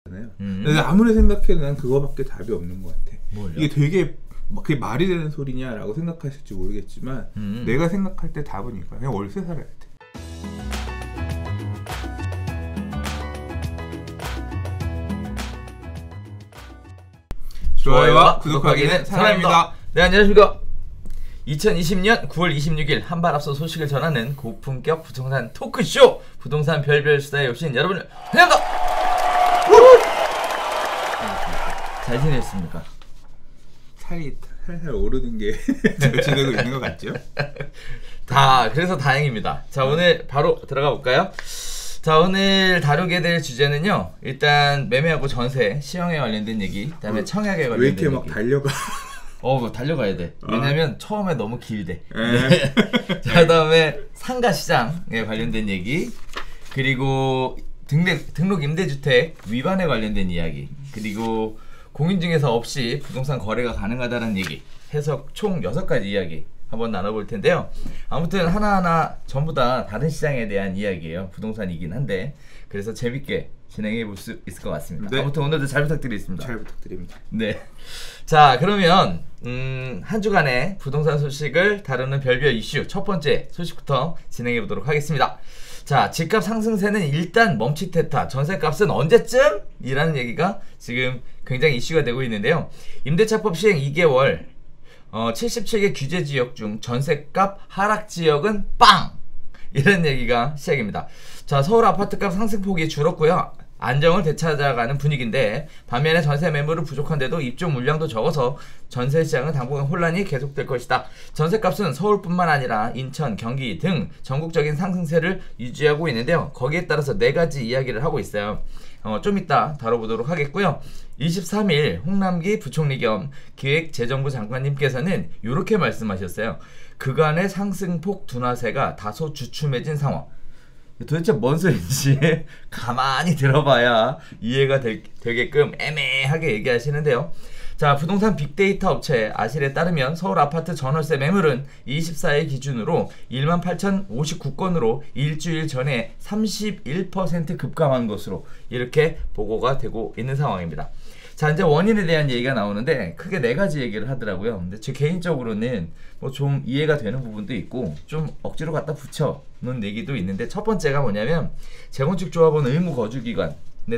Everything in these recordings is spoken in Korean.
근데 아무리 생각해도 난 그거밖에 답이 없는 것 같아. 뭘요? 이게 되게 그게 말이 되는 소리냐라고 생각하실지 모르겠지만 내가 생각할 때 답은 이거야. 그냥 월세 살아야 돼. 좋아요와 구독하기는 사랑입니다. 네, 안녕하십니까. 2020년 9월 26일 한 발 앞서 소식을 전하는 고품격 부동산 토크쇼 부동산 별별 수다에 오신 여러분을 환영합니다. 잘 지냈습니까? 살이 살살 오르는 게 지내고 있는 것 같죠? 그래서 다행입니다. 자, 오늘 바로 들어가 볼까요? 자, 오늘 다루게 될 주제는요, 일단 매매하고 전세, 시황에 관련된 얘기, 그다음에 청약에 관련된 얘기. 왜 이렇게 막 달려가? 달려가야 돼. 왜냐면 처음에 너무 길대. 네. 자, 그다음에 상가 시장에 관련된 얘기, 그리고 등록 임대주택 위반에 관련된 이야기, 그리고 공인중개사 없이 부동산 거래가 가능하다는 얘기 해서 총 6가지 이야기 한번 나눠볼 텐데요. 아무튼 하나하나 전부 다 다른 시장에 대한 이야기예요. 부동산이긴 한데, 그래서 재밌게 진행해 볼 수 있을 것 같습니다. 네. 아무튼 오늘도 잘 부탁드리겠습니다. 잘 부탁드립니다. 네. 자, 그러면 한 주간의 부동산 소식을 다루는 별별 이슈 첫 번째 소식부터 진행해 보도록 하겠습니다. 자, 집값 상승세는 일단 멈칫했다. 전세값은 언제쯤? 이라는 얘기가 지금 굉장히 이슈가 되고 있는데요. 임대차법 시행 2개월 77개 규제 지역 중 전세값 하락 지역은 빵! 이런 얘기가 시작입니다. 자, 서울 아파트값 상승폭이 줄었고요. 안정을 되찾아가는 분위기인데, 반면에 전세 매물은 부족한데도 입주 물량도 적어서 전세 시장은 당분간 혼란이 계속될 것이다. 전세값은 서울뿐만 아니라 인천, 경기 등 전국적인 상승세를 유지하고 있는데요. 거기에 따라서 4가지 이야기를 하고 있어요. 좀 이따 다뤄보도록 하겠고요. 23일 홍남기 부총리 겸 기획재정부 장관님께서는 이렇게 말씀하셨어요. 그간의 상승폭 둔화세가 다소 주춤해진 상황. 도대체 뭔 소리인지 가만히 들어봐야 이해가 되게끔 애매하게 얘기하시는데요. 자, 부동산 빅데이터 업체 아실에 따르면 서울 아파트 전월세 매물은 24일 기준으로 18,059건으로 일주일 전에 31% 급감한 것으로 이렇게 보고가 되고 있는 상황입니다. 자, 이제 원인에 대한 얘기가 나오는데 크게 4가지 얘기를 하더라고요. 근데 제 개인적으로는 뭐 좀 이해가 되는 부분도 있고 좀 억지로 갖다 붙여놓은 얘기도 있는데, 첫 번째가 뭐냐면 재건축 조합원 의무 거주 기간에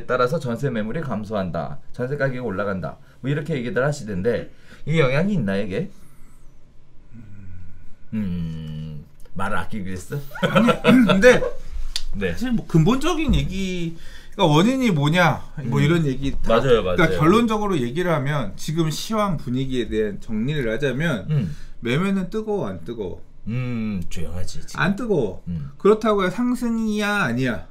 따라서 전세 매물이 감소한다, 전세 가격이 올라간다, 뭐 이렇게 얘기들 하시던데 이게 영향이 있나 이게? 말을 아끼기 위해서? 아니, 근데 네. 사실 뭐 근본적인 얘기, 그러니까 원인이 뭐냐 뭐 이런 얘기 맞아요. 그러니까 결론적으로 얘기를 하면 지금 시황 분위기에 대한 정리를 하자면 매매는 뜨거워 안 뜨거워? 조용하지 지금. 안 뜨거워. 그렇다고 상승이야 아니야?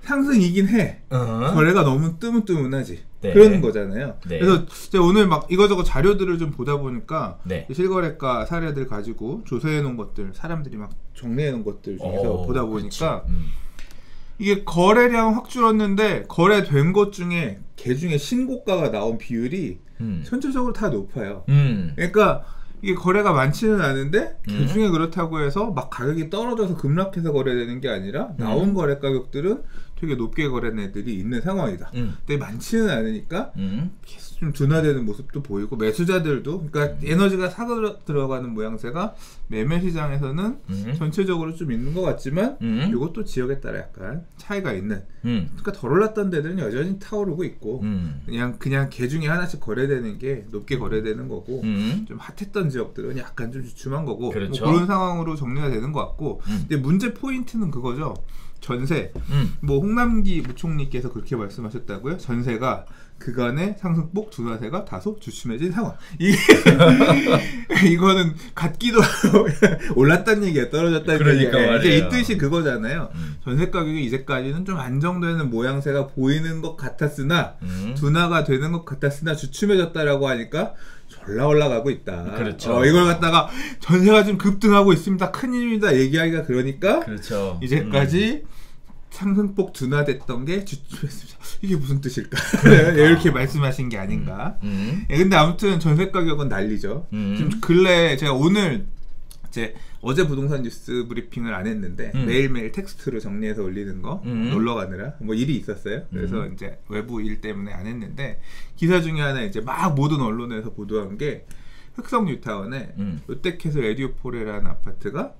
상승이긴 해. 거래가 너무 뜨문뜨문하지. 네. 그런 거잖아요. 네. 그래서 제가 오늘 막 이거저거 자료들을 좀 보다 보니까 네. 실거래가 사례들 가지고 조사해 놓은 것들, 사람들이 막 정리해 놓은 것들 중에서 보다 보니까 이게 거래량 확 줄었는데 거래된 것 중에 개 중에 신고가가 나온 비율이 전체적으로 다 높아요. 그러니까 이게 거래가 많지는 않은데 개 중에 그렇다고 해서 막 가격이 떨어져서 급락해서 거래되는 게 아니라 나온 거래 가격들은 되게 높게 거래된 애들이 있는 상황이다. 근데 많지는 않으니까 계속 좀 둔화되는 모습도 보이고, 매수자들도, 그러니까 에너지가 사고 들어가는 모양새가 매매 시장에서는 전체적으로 좀 있는 것 같지만 이것도 지역에 따라 약간 차이가 있는. 그러니까 덜 올랐던 데들은 여전히 타오르고 있고 그냥 개 중에 하나씩 거래되는 게 높게 거래되는 거고, 좀 핫했던 지역들은 약간 좀 주춤한 거고, 그렇죠. 뭐 그런 상황으로 정리가 되는 것 같고. 근데 문제 포인트는 그거죠. 전세. 뭐 홍남기 부총리께서 그렇게 말씀하셨다고요. 전세가 그간의 상승폭 둔화세가 다소 주춤해진 상황. 이거는 같기도 하고 올랐다는 얘기야, 떨어졌다는 얘기야. 이제 이 뜻이 그거잖아요. 전세 가격이 이제까지는 좀 안정되는 모양새가 보이는 것 같았으나 둔화가 되는 것 같았으나 주춤해졌다라고 하니까 졸라 올라가고 있다. 그렇죠. 이걸 갖다가 전세가 좀 급등하고 있습니다, 큰일입니다 얘기하기가 그러니까. 그렇죠. 이제까지 상승폭 둔화됐던 게 주춤했습니다. 이게 무슨 뜻일까? 이렇게 말씀하신 게 아닌가. 근데 아무튼 전세 가격은 난리죠. 지금 근래 제가 오늘 이제 어제 부동산 뉴스 브리핑을 안 했는데 매일매일 텍스트로 정리해서 올리는 거 놀러 가느라 뭐 일이 있었어요. 그래서 이제 외부 일 때문에 안 했는데 기사 중에 하나 이제 막 모든 언론에서 보도한 게 흑성 뉴타운에 롯데캐슬 에듀포레라는 아파트가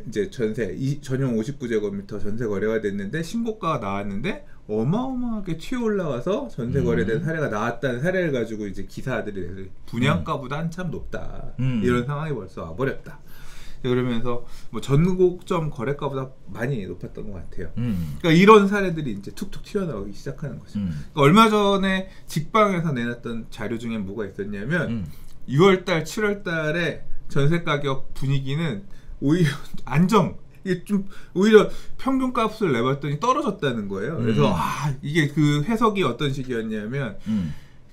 이제 전용 59제곱미터 전세 거래가 됐는데 신고가가 나왔는데 어마어마하게 튀어 올라와서 전세 거래된 사례가 나왔다는 사례를 가지고 이제 기사들이 분양가보다 한참 높다 이런 상황이 벌써 와버렸다. 그러면서 뭐 전고점 거래가보다 많이 높았던 것 같아요. 그러니까 이런 사례들이 이제 툭툭 튀어나오기 시작하는 거죠. 그러니까 얼마 전에 직방에서 내놨던 자료 중에 뭐가 있었냐면 6월달, 7월달에 전세 가격 분위기는 오히려 이게 좀 오히려 평균 값을 내봤더니 떨어졌다는 거예요. 그래서 이게 그 해석이 어떤 식이었냐면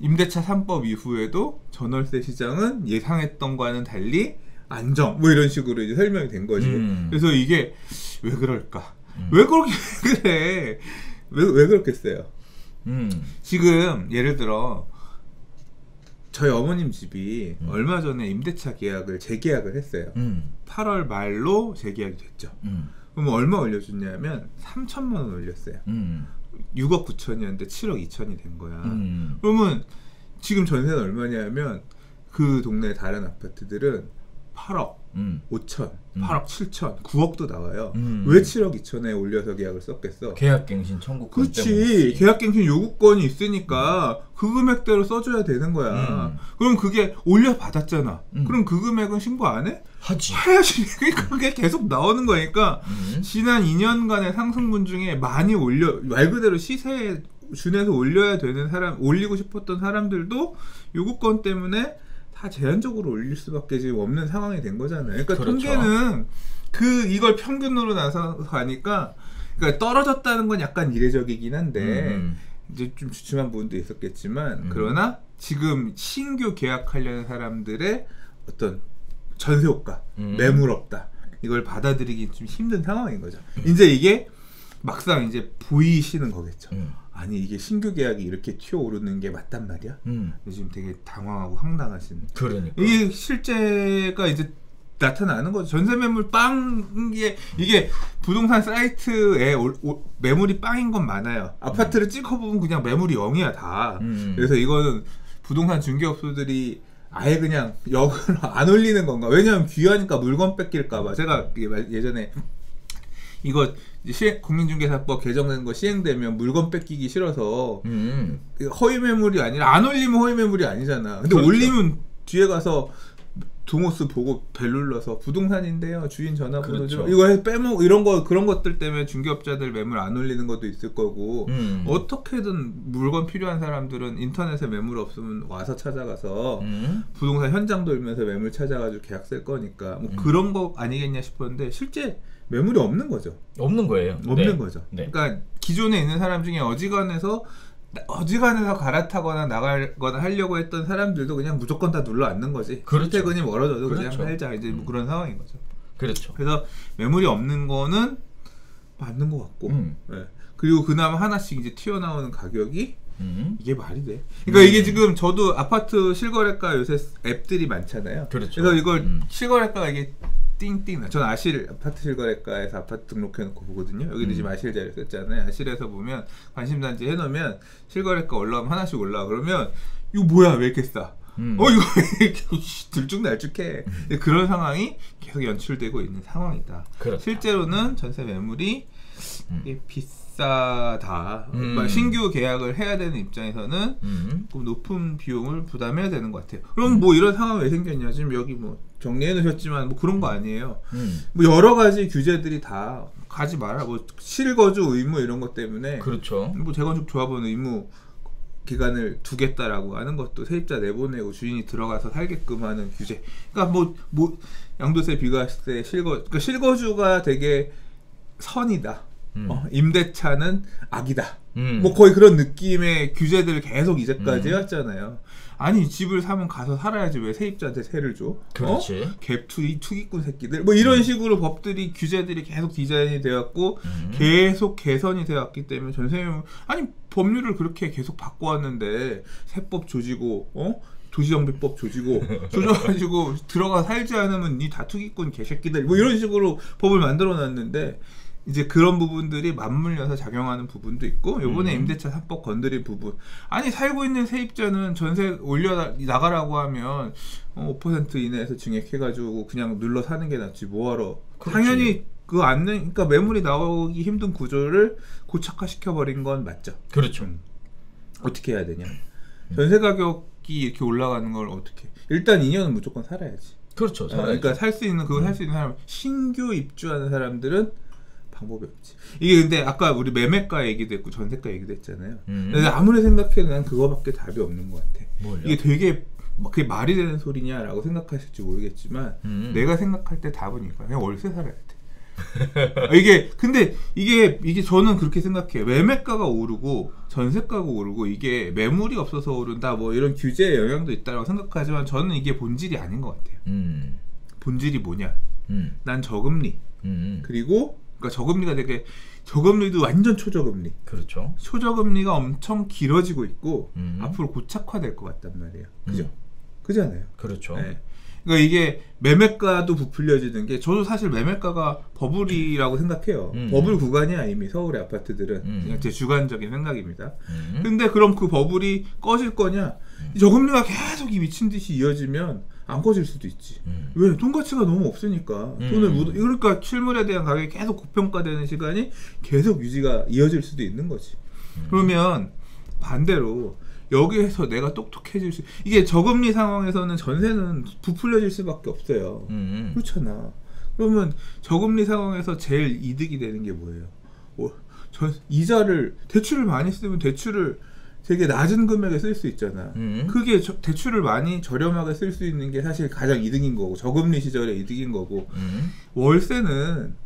임대차 3법 이후에도 전월세 시장은 예상했던 거와는 달리 안정 뭐 이런 식으로 이제 설명이 된 거지. 그래서 이게 왜 그럴까? 왜 그렇게 그래? 왜 그렇겠어요? 지금 예를 들어 저희 어머님 집이 얼마 전에 임대차 계약을 재계약을 했어요. 8월 말로 재계약이 됐죠. 그럼 얼마 올려줬냐면 3천만 원 올렸어요. 6억 9천이었는데 7억 2천이 된 거야. 그러면 지금 전세는 얼마냐면 그 동네 다른 아파트들은 8억 5천, 8억 7천, 9억도 나와요. 왜 7억 2천에 올려서 계약을 썼겠어? 계약갱신 청구권 그렇지. 계약갱신 요구권이 있으니까 그 금액대로 써줘야 되는 거야. 그럼 그게 올려받았잖아. 그럼 그 금액은 신고 안 해? 하지. 해야지. 그러니까 그게 계속 나오는 거니까 지난 2년간의 상승분 중에 많이 말 그대로 시세에 준해서 올려야 되는 올리고 싶었던 사람들도 요구권 때문에 다 제한적으로 올릴 수밖에 지금 없는 상황이 된 거잖아요. 그러니까 그렇죠. 통계는 이걸 평균으로 나서 가니까 그러니까 떨어졌다는 건 약간 이례적이긴 한데 이제 좀 주춤한 부분도 있었겠지만 그러나 지금 신규 계약하려는 사람들의 어떤 전세 효과, 매물 없다 이걸 받아들이기 좀 힘든 상황인 거죠. 이제 이게 막상 이제 보이시는 거겠죠. 아니 이게 신규 계약이 이렇게 튀어오르는 게 맞단 말이야? 요즘 되게 당황하고 황당하신. 그러니까 이게 실제가 이제 나타나는 거죠. 전세 매물 이게 부동산 사이트에 매물이 빵인 건 많아요. 아파트를 찍어보면 그냥 매물이 0이야 다. 그래서 이거는 부동산 중개업소들이 아예 그냥 역으로 안 올리는 건가? 왜냐면 귀하니까 물건 뺏길까봐. 제가 예전에 이거 공인중개사법 개정된 거 시행되면 물건 뺏기기 싫어서 허위 매물이 아니라 안 올리면 허위 매물이 아니잖아. 근데 그렇죠. 올리면 뒤에 가서 동호수 보고 벨 눌러서 부동산인데요 주인 전화번호 그렇죠. 좀 이거 빼먹 이런 거 그런 것들 때문에 중개업자들 매물 안 올리는 것도 있을 거고 어떻게든 물건 필요한 사람들은 인터넷에 매물 없으면 와서 찾아가서 부동산 현장 돌면서 매물 찾아가지고 계약 쓸 거니까 뭐 그런 거 아니겠냐 싶었는데 실제 매물이 없는 거죠. 없는 거예요. 없는 거죠. 그러니까 기존에 있는 사람 중에 어지간해서 갈아타거나 나가거나 하려고 했던 사람들도 그냥 무조건 다 눌러 앉는 거지. 그렇죠. 출퇴근이 멀어져도 그렇죠. 그냥 살자 이제 뭐 그런 상황인 거죠. 그렇죠. 그래서 매물이 없는 거는 맞는 것 같고, 네. 그리고 그나마 하나씩 이제 튀어나오는 가격이 이게 말이 돼. 그러니까 이게 지금 저도 아파트 실거래가 요새 앱들이 많잖아요. 그렇죠. 그래서 이걸 실거래가가 이게 띵띵. 전 아실 아파트 실거래가에서 아파트 등록해놓고 보거든요. 여기도 지금 아실 자료 썼잖아요. 아실에서 보면 관심단지 해놓으면 실거래가 올라오면 하나씩 올라와. 그러면 이거 뭐야 왜 이렇게 싸? 이거 왜 이렇게 들쭉날쭉해? 그런 상황이 계속 연출되고 있는 상황이다. 그렇다. 실제로는 전세 매물이 비싸다. 신규 계약을 해야 되는 입장에서는 조금 높은 비용을 부담해야 되는 것 같아요. 그럼 뭐 이런 상황이 왜 생겼냐? 지금 여기 뭐 정리해 놓으셨지만 뭐 그런 거 아니에요. 뭐 여러 가지 규제들이 다 가지 마라. 뭐 실거주 의무 이런 것 때문에. 그렇죠. 뭐 재건축 조합원 의무 기간을 두겠다라고 하는 것도 세입자 내보내고 주인이 들어가서 살게끔 하는 규제. 그러니까 뭐 양도세, 비과세, 그러니까 실거주가 되게 선이다. 임대차는 악이다. 뭐 거의 그런 느낌의 규제들을 계속 이제까지 해왔잖아요. 아니 집을 사면 가서 살아야지 왜 세입자한테 세를 줘? 그렇지. 투기꾼 새끼들. 뭐 이런 식으로 법들이 규제들이 계속 디자인이 되었고 계속 개선이 되었기 때문에 전세매물 아니 법률을 그렇게 계속 바꿔왔는데 세법 조지고 도시정비법 조져가지고 들어가 살지 않으면 니 다투기꾼 개새끼들 뭐 이런 식으로 법을 만들어놨는데 이제 그런 부분들이 맞물려서 작용하는 부분도 있고 요번에 임대차 3법 건드린 부분 아니 살고 있는 세입자는 전세 올려 나가라고 하면 5% 이내에서 증액해가지고 그냥 눌러 사는 게 낫지 뭐하러 그렇지. 당연히 그 안는 그러니까 매물이 나오기 힘든 구조를 고착화시켜버린 건 맞죠. 그렇죠. 어떻게 해야 되냐 전세 가격이 이렇게 올라가는 걸 어떻게 일단 2년은 무조건 살아야지. 그렇죠. 그러니까 살 수 있는 그거 살 수 있는 사람 신규 입주하는 사람들은 방법이 없지. 이게 근데 아까 우리 매매가 얘기도 했고 전세가 얘기도 했잖아요. 근데 아무리 생각해도 난 그거밖에 답이 없는 것 같아. 뭘요? 이게 되게 그게 말이 되는 소리냐라고 생각하실지 모르겠지만 내가 생각할 때 답은 이거야. 그냥 월세 살아야 돼. 이게 근데 이게 저는 그렇게 생각해요. 매매가가 오르고 전세가가 오르고 이게 매물이 없어서 오른다 뭐 이런 규제의 영향도 있다고 생각하지만 저는 이게 본질이 아닌 것 같아요. 본질이 뭐냐? 난 저금리 그리고 그러니까 저금리가 되게 저금리도 완전 초저금리. 그렇죠. 초저금리가 엄청 길어지고 있고 앞으로 고착화될 것 같단 말이에요. 그죠? 그잖아요. 그렇죠. 네. 그러니까 이게 매매가도 부풀려지는 게 저도 사실 매매가가 버블이라고 생각해요. 버블 구간이야 이미 서울의 아파트들은 그냥 제 주관적인 생각입니다. 근데 그럼 그 버블이 꺼질 거냐? 저금리가 계속 이 미친 듯이 이어지면 안 꺼질 수도 있지. 왜? 돈 가치가 너무 없으니까 돈을 그러니까 실물에 대한 가격이 계속 고평가되는 시간이 계속 유지가 이어질 수도 있는 거지. 그러면 반대로 여기에서 내가 똑똑해질 수 이게 저금리 상황에서는 전세는 부풀려질 수밖에 없어요. 그렇잖아. 그러면 저금리 상황에서 제일 이득이 되는 게 뭐예요? 이자를 대출을 많이 쓰면 대출을 되게 낮은 금액에 쓸 수 있잖아. 그게 대출을 많이 저렴하게 쓸 수 있는 게 사실 가장 이득인 거고 저금리 시절에 이득인 거고 월세는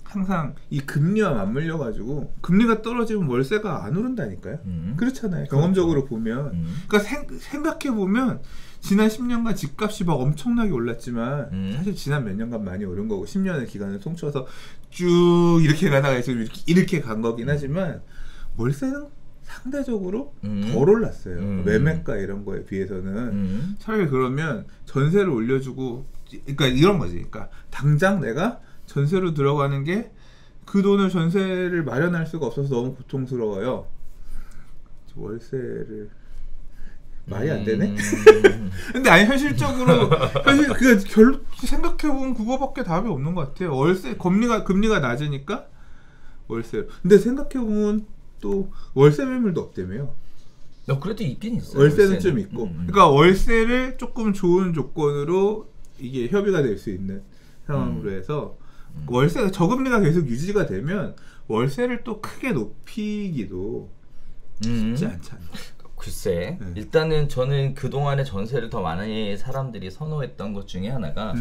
항상 이 금리와 맞물려 가지고 금리가 떨어지면 월세가 안 오른다니까요. 그렇잖아요. 경험적으로 보면. 그러니까 생각해 보면 지난 10년간 집값이 막 엄청나게 올랐지만 사실 지난 몇 년간 많이 오른 거고 10년의 기간을 통쳐서 쭉 이렇게 가다가 이렇게 간 거긴 하지만 월세는 상대적으로 덜 올랐어요. 매매가 이런 거에 비해서는. 차라리 그러면 전세를 올려주고 그러니까 이런 거지. 그러니까 당장 내가 전세로 들어가는 게 그 돈을 전세를 마련할 수가 없어서 너무 고통스러워요. 월세를 말이 안 되네. 근데 아니 현실적으로 생각해보면 그거밖에 답이 없는 것 같아요. 월세 금리가 낮으니까 월세. 근데 생각해보면 또 월세 매물도 없다며요. 그래도 있긴 있어요. 월세는 좀 있고. 그러니까 월세를 조금 좋은 조건으로 이게 협의가 될 수 있는 상황으로 해서 월세가 저금리가 계속 유지가 되면 월세를 또 크게 높이기도 쉽지 않지 않나. 글쎄, 일단은 저는 그동안에 전세를 더 많이 사람들이 선호했던 것 중에 하나가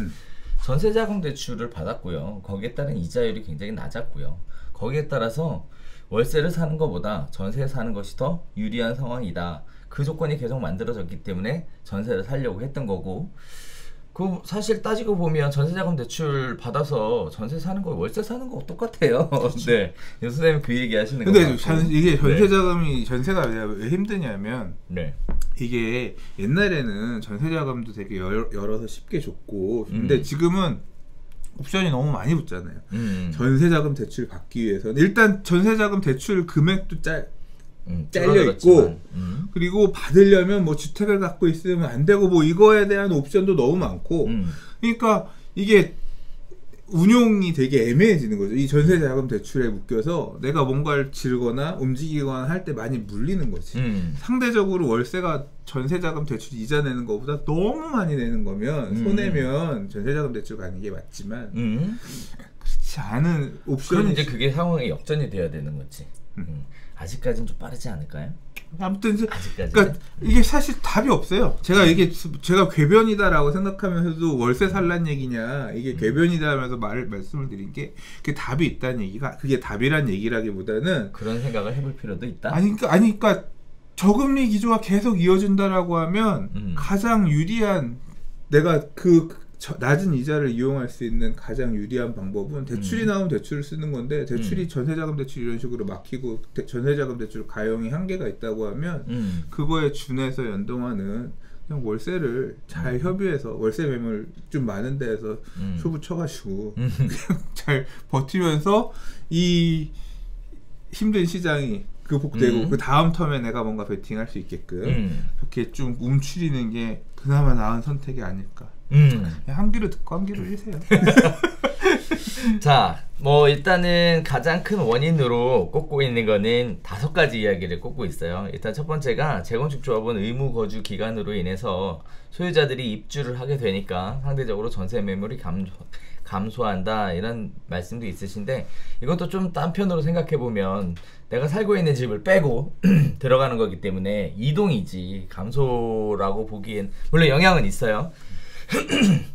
전세자금 대출을 받았고요. 거기에 따른 이자율이 굉장히 낮았고요. 거기에 따라서 월세를 사는 것보다 전세 사는 것이 더 유리한 상황이다. 그 조건이 계속 만들어졌기 때문에 전세를 살려고 했던 거고 그 사실 따지고 보면 전세자금 대출 받아서 전세 사는 거 월세 사는 거 똑같아요. 네, 선생님 그 얘기 하시는 거. 근데 이게 전세자금이 전세가 왜 힘드냐면 이게 옛날에는 전세자금도 되게 열어서 쉽게 줬고 근데 지금은 옵션이 너무 많이 붙잖아요. 전세자금 대출 받기 위해서는 일단 전세자금 대출 금액도 잘려 있고 그리고 받으려면 뭐 주택을 갖고 있으면 안 되고 뭐 이거에 대한 옵션도 너무 많고 그러니까 이게 운용이 되게 애매해지는 거죠. 이 전세자금 대출에 묶여서 내가 뭔가를 지르거나 움직이거나 할 때 많이 물리는 거지. 상대적으로 월세가 전세자금 대출 이자 내는 것보다 너무 많이 내는 거면 손해면 전세자금 대출 가는 게 맞지만 그렇지 않은 옵션이 그럼 이제 그게 상황이 역전이 돼야 되는 거지. 아직까지는 좀 빠르지 않을까요? 아무튼 그러니까 이게 사실 답이 없어요. 제가 궤변이다라고 생각하면서도 월세 살란 얘기냐 이게 궤변이다 하면서 말씀을 드린 게 그게 답이 있다는 얘기가 그게 답이란 얘기라기보다는 그런 생각을 해볼 필요도 있다. 그러니까 저금리 기조가 계속 이어진다라고 하면 가장 유리한 내가 낮은 이자를 이용할 수 있는 가장 유리한 방법은 대출이 나오면 대출을 쓰는 건데 대출이 전세자금 대출 이런 식으로 막히고 전세자금 대출 가용이 한계가 있다고 하면 그거에 준해서 연동하는 그냥 월세를 잘 협의해서 월세 매물 좀 많은 데에서 쇼부 쳐가지고 그냥 잘 버티면서 이 힘든 시장이 극복되고 그 다음 텀에 내가 뭔가 베팅할 수 있게끔 이렇게 좀 움츠리는 게 그나마 나은 선택이 아닐까. 그냥 한 귀로 듣고 한 귀로 잃으세요. 자, 뭐 일단은 가장 큰 원인으로 꼽고 있는 거는 5가지 이야기를 꼽고 있어요. 일단 첫 번째가 재건축 조합은 의무 거주 기간으로 인해서 소유자들이 입주를 하게 되니까 상대적으로 전세 매물이 감소한다 이런 말씀도 있으신데, 이것도 좀 딴 편으로 생각해 보면 내가 살고 있는 집을 빼고 들어가는 거기 때문에 이동이지 감소라고 보기엔 물론 영향은 있어요.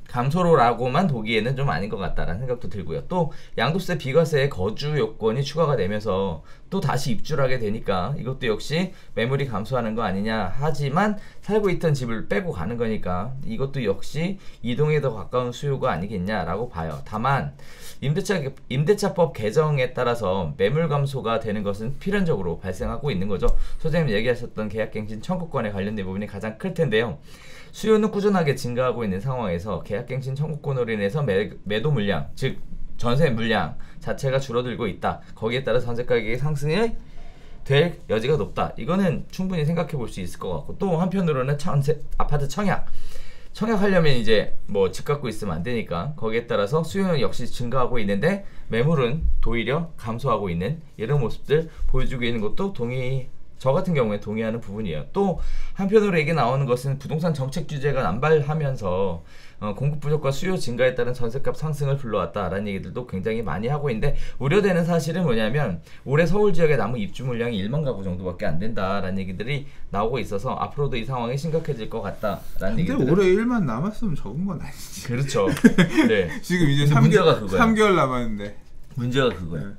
감소로라고만 보기에는 좀 아닌 것 같다라는 생각도 들고요. 또 양도세, 비과세의 거주 요건이 추가가 되면서 또 다시 입주를 하게 되니까 이것도 역시 매물이 감소하는 거 아니냐. 하지만 살고 있던 집을 빼고 가는 거니까 이것도 역시 이동에 더 가까운 수요가 아니겠냐라고 봐요. 다만 임대차법 개정에 따라서 매물 감소가 되는 것은 필연적으로 발생하고 있는 거죠. 소장님 얘기하셨던 계약갱신 청구권에 관련된 부분이 가장 클 텐데요. 수요는 꾸준하게 증가하고 있는 상황에서 계약갱신 청구권으로 인해서 매도 물량, 즉 전세 물량 자체가 줄어들고 있다. 거기에 따라 전세 가격의 상승이 될 여지가 높다. 이거는 충분히 생각해 볼 수 있을 것 같고, 또 한편으로는 아파트 청약하려면 이제 뭐 집 갖고 있으면 안 되니까 거기에 따라서 수요는 역시 증가하고 있는데 매물은 도리어 감소하고 있는 이런 모습들 보여주고 있는 것도 저 같은 경우에 동의하는 부분이에요. 또 한편으로 얘기 나오는 것은 부동산 정책 규제가 남발하면서 공급 부족과 수요 증가에 따른 전세값 상승을 불러왔다라는 얘기들도 굉장히 많이 하고 있는데, 우려되는 사실은 뭐냐면 올해 서울 지역의 남은 입주 물량이 1만 가구 정도밖에 안 된다라는 얘기들이 나오고 있어서 앞으로도 이 상황이 심각해질 것 같다라는 얘기들. 근데 올해 1만 남았으면 적은 건 아니지. 그렇죠. 네. 지금 이제 3개월 남았는데. 문제가 그거야.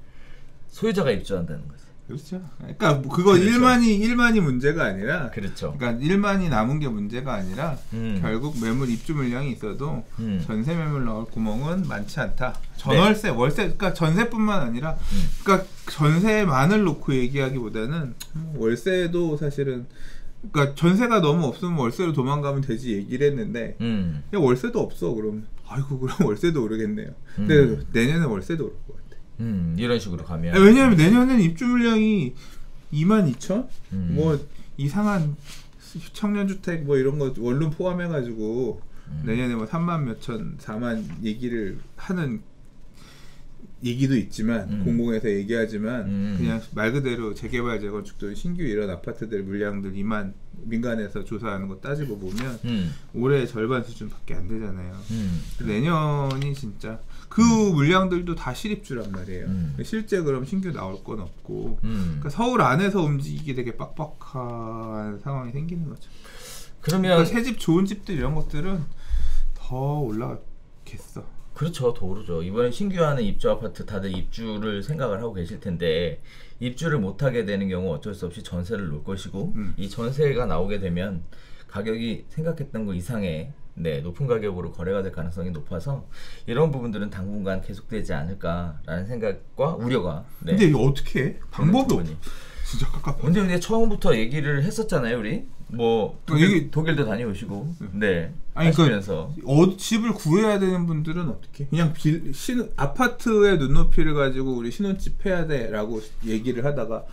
소유자가 입주한다는 거지. 그렇죠. 그러니까 그거 그렇죠. 1만이 문제가 아니라, 그렇죠. 그러니까 1만이 남은 게 문제가 아니라 결국 매물 입주 물량이 있어도 전세 매물 나올 구멍은 많지 않다. 전월세, 네. 월세, 그러니까 전세뿐만 아니라, 그러니까 전세만을 놓고 얘기하기보다는 월세도 사실은, 그러니까 전세가 너무 없으면 월세로 도망가면 되지 얘기를 했는데, 야, 월세도 없어. 그럼 아이고 그럼 월세도 오르겠네요. 근데 내년에 월세도 오를 것 같아. 이런 식으로 가면. 왜냐하면 내년엔 입주 물량이 22,000? 뭐 이상한 청년주택 뭐 이런 거 원룸 포함해가지고 내년에 뭐 3만 몇천, 4만 얘기를 하는 얘기도 있지만 공공에서 얘기하지만 그냥 말 그대로 재개발 재건축도 신규 이런 아파트들 물량들 2만 민간에서 조사하는 거 따지고 보면 올해 절반 수준밖에 안 되잖아요. 내년이 진짜 그 물량들도 다 실입주란 말이에요. 실제 그럼 신규 나올 건 없고, 그러니까 서울 안에서 움직이기 되게 빡빡한 상황이 생기는 거죠. 그러니까 새 집 좋은 집들 이런 것들은 더 올라가겠어. 그렇죠. 더 오르죠. 이번에 신규하는 입주 아파트 다들 입주를 생각을 하고 계실 텐데, 입주를 못하게 되는 경우 어쩔 수 없이 전세를 놓을 것이고, 이 전세가 나오게 되면 가격이 생각했던 거 이상의 높은 가격으로 거래가 될 가능성이 높아서 이런 부분들은 당분간 계속되지 않을까라는 생각과 우려가. 네. 근데 이거 어떻게 해? 방법이 없어. 진짜 깝깝해. 근데 처음부터 얘기를 했었잖아요, 우리. 뭐 독일도 다녀오시고. 네. 아니 그러면서 집을 구해야 되는 분들은 어떻게? 그냥 아파트의 눈높이를 가지고 우리 신혼집 해야 돼라고 얘기를 하다가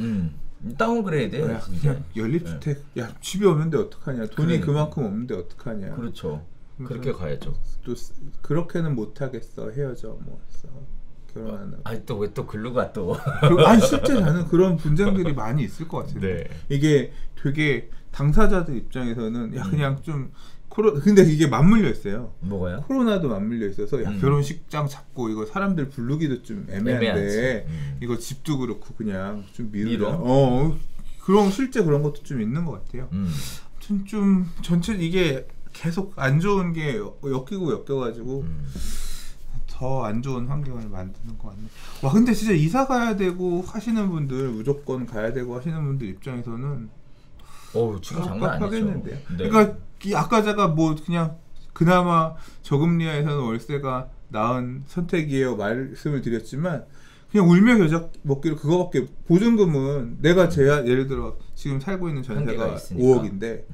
다운그레이드 해요. 그냥 연립주택. 네. 야, 집이 없는데 어떡하냐? 돈이 그만큼 없는데 어떡하냐? 그렇죠. 그렇게 가야죠. 또 그렇게는 못 하겠어. 헤어져 뭐 결혼하는. 아니 또 왜 또 글로 가 또? 아니 실제 나는 그런 분쟁들이 많이 있을 것 같은데. 네. 이게 되게 당사자들 입장에서는 야 그냥 좀 근데 이게 맞물려 있어요. 뭐가요? 코로나도 맞물려 있어서 야 결혼식장 잡고 이거 사람들 부르기도 좀 애매한데 이거 집도 그렇고 그냥 좀 미루자. 그럼 실제 그런 것도 좀 있는 것 같아요. 아무튼 좀 전체 이게 계속 안 좋은 게 엮여가지고 더 안 좋은 환경을 만드는 것 같네. 와 근데 진짜 이사 가야 되고 하시는 분들 무조건 가야 되고 하시는 분들 입장에서는 지금 장난 아니죠. 네. 그러니까 아까 제가 뭐 그냥 그나마 저금리하에서는 월세가 나은 선택이에요 말씀을 드렸지만 그냥 울며 겨자 먹기로 그거밖에 보증금은 내가 예를 들어 지금 살고 있는 전세가 5억인데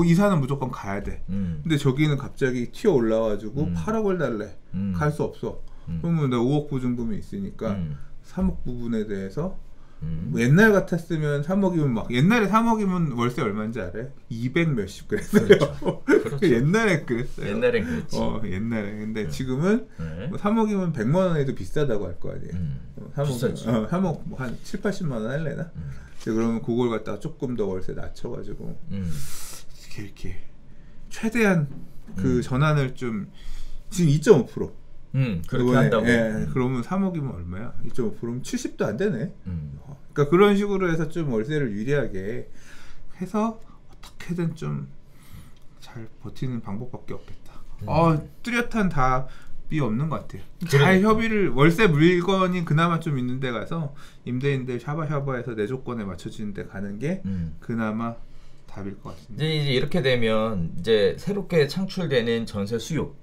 이사는 무조건 가야 돼. 근데 저기는 갑자기 튀어 올라와가지고 8억을 달래. 갈 수 없어. 그러면 내가 5억 보증금이 있으니까 3억 부분에 대해서 옛날 같았으면 3억이면 막 옛날에 3억이면 월세 얼마인지 알아요? 200 몇십 그랬어요. 그렇죠. 옛날에 그랬어요. 옛날엔 그랬지. 옛날에. 근데 지금은 뭐 3억이면 100만 원에도 비싸다고 할 거 아니에요. 3억 뭐 한 7, 80만 원 할래나? 그러면 그걸 갖다가 조금 더 월세 낮춰가지고 이렇게 최대한 그 전환을 좀 지금 2.5%. 그렇게 이번에, 한다고. 그러면 3억이면 얼마야? 2.5%면 70도 안 되네. 그러니까 그런 식으로 해서 좀 월세를 유리하게 해서 어떻게든 좀 잘 버티는 방법밖에 없겠다. 뚜렷한 답이 없는 것 같아요. 잘 협의를 월세 물건이 그나마 좀 있는 데 가서 임대인들 샤바샤바해서 내 조건에 맞춰지는 데 가는 게 그나마 답일 것 같습니다. 이제 이렇게 되면 이제 새롭게 창출되는 전세 수요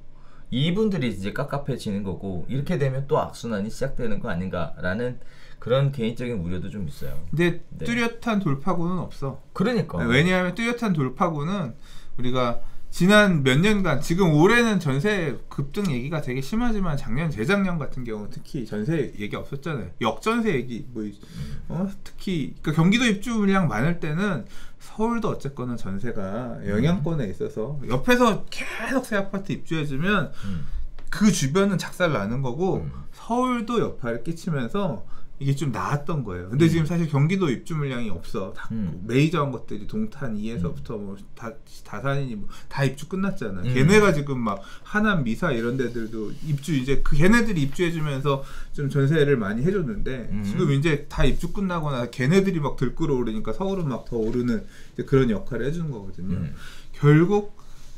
이분들이 이제 깝깝해지는 거고 이렇게 되면 또 악순환이 시작되는 거 아닌가라는 그런 개인적인 우려도 좀 있어요. 근데 뚜렷한 돌파구는 없어. 그러니까. 왜냐하면 뚜렷한 돌파구는 우리가 지난 몇 년간 지금 올해는 전세 급등 얘기가 되게 심하지만 작년 재작년 같은 경우 특히 전세 얘기 없었잖아요. 역전세 얘기 특히 그러니까 경기도 입주 물량 많을 때는 서울도 어쨌거나 전세가 영향권에 있어서 옆에서 계속 새 아파트 입주해주면 그 주변은 작살 나는 거고 서울도 여파를 끼치면서 이게 좀 나았던 거예요. 근데 지금 사실 경기도 입주 물량이 없어. 메이저한 것들이 동탄 2에서부터 뭐 다산이니 뭐 다 입주 끝났잖아. 걔네가 지금 막 하남 미사 이런 데들도 입주 이제 걔네들이 입주해주면서 좀 전세를 많이 해줬는데 지금 이제 다 입주 끝나거나 걔네들이 막 들끓어 오르니까 서울은 막 더 오르는 이제 그런 역할을 해주는 거거든요. 결국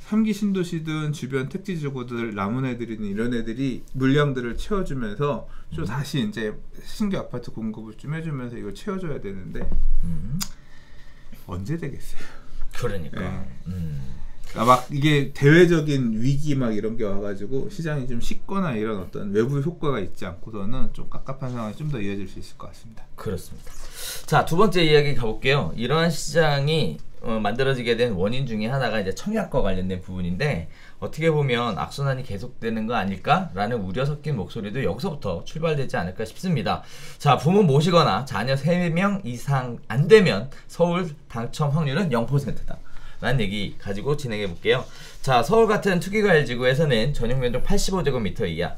3기 신도시든 주변 택지 지구들 남은 애들이든 이런 애들이 물량들을 채워주면서 좀 다시 이제 신규 아파트 공급을 좀 해주면서 이걸 채워줘야 되는데 언제 되겠어요? 그러니까. 막 이게 대외적인 위기 막 이런 게 와가지고 시장이 좀 식거나 이런 어떤 외부 효과가 있지 않고서는 좀 깝깝한 상황이 좀 더 이어질 수 있을 것 같습니다. 그렇습니다. 자, 두 번째 이야기 가볼게요. 이러한 시장이 만들어지게 된 원인 중에 하나가 이제 청약과 관련된 부분인데 어떻게 보면 악순환이 계속되는 거 아닐까라는 우려 섞인 목소리도 여기서부터 출발되지 않을까 싶습니다. 자, 부모 모시거나 자녀 3명 이상 안 되면 서울 당첨 확률은 0%다. 라는 얘기 가지고 진행해 볼게요. 자, 서울 같은 투기과열 지구에서는 전용 면적 85제곱미터 이하,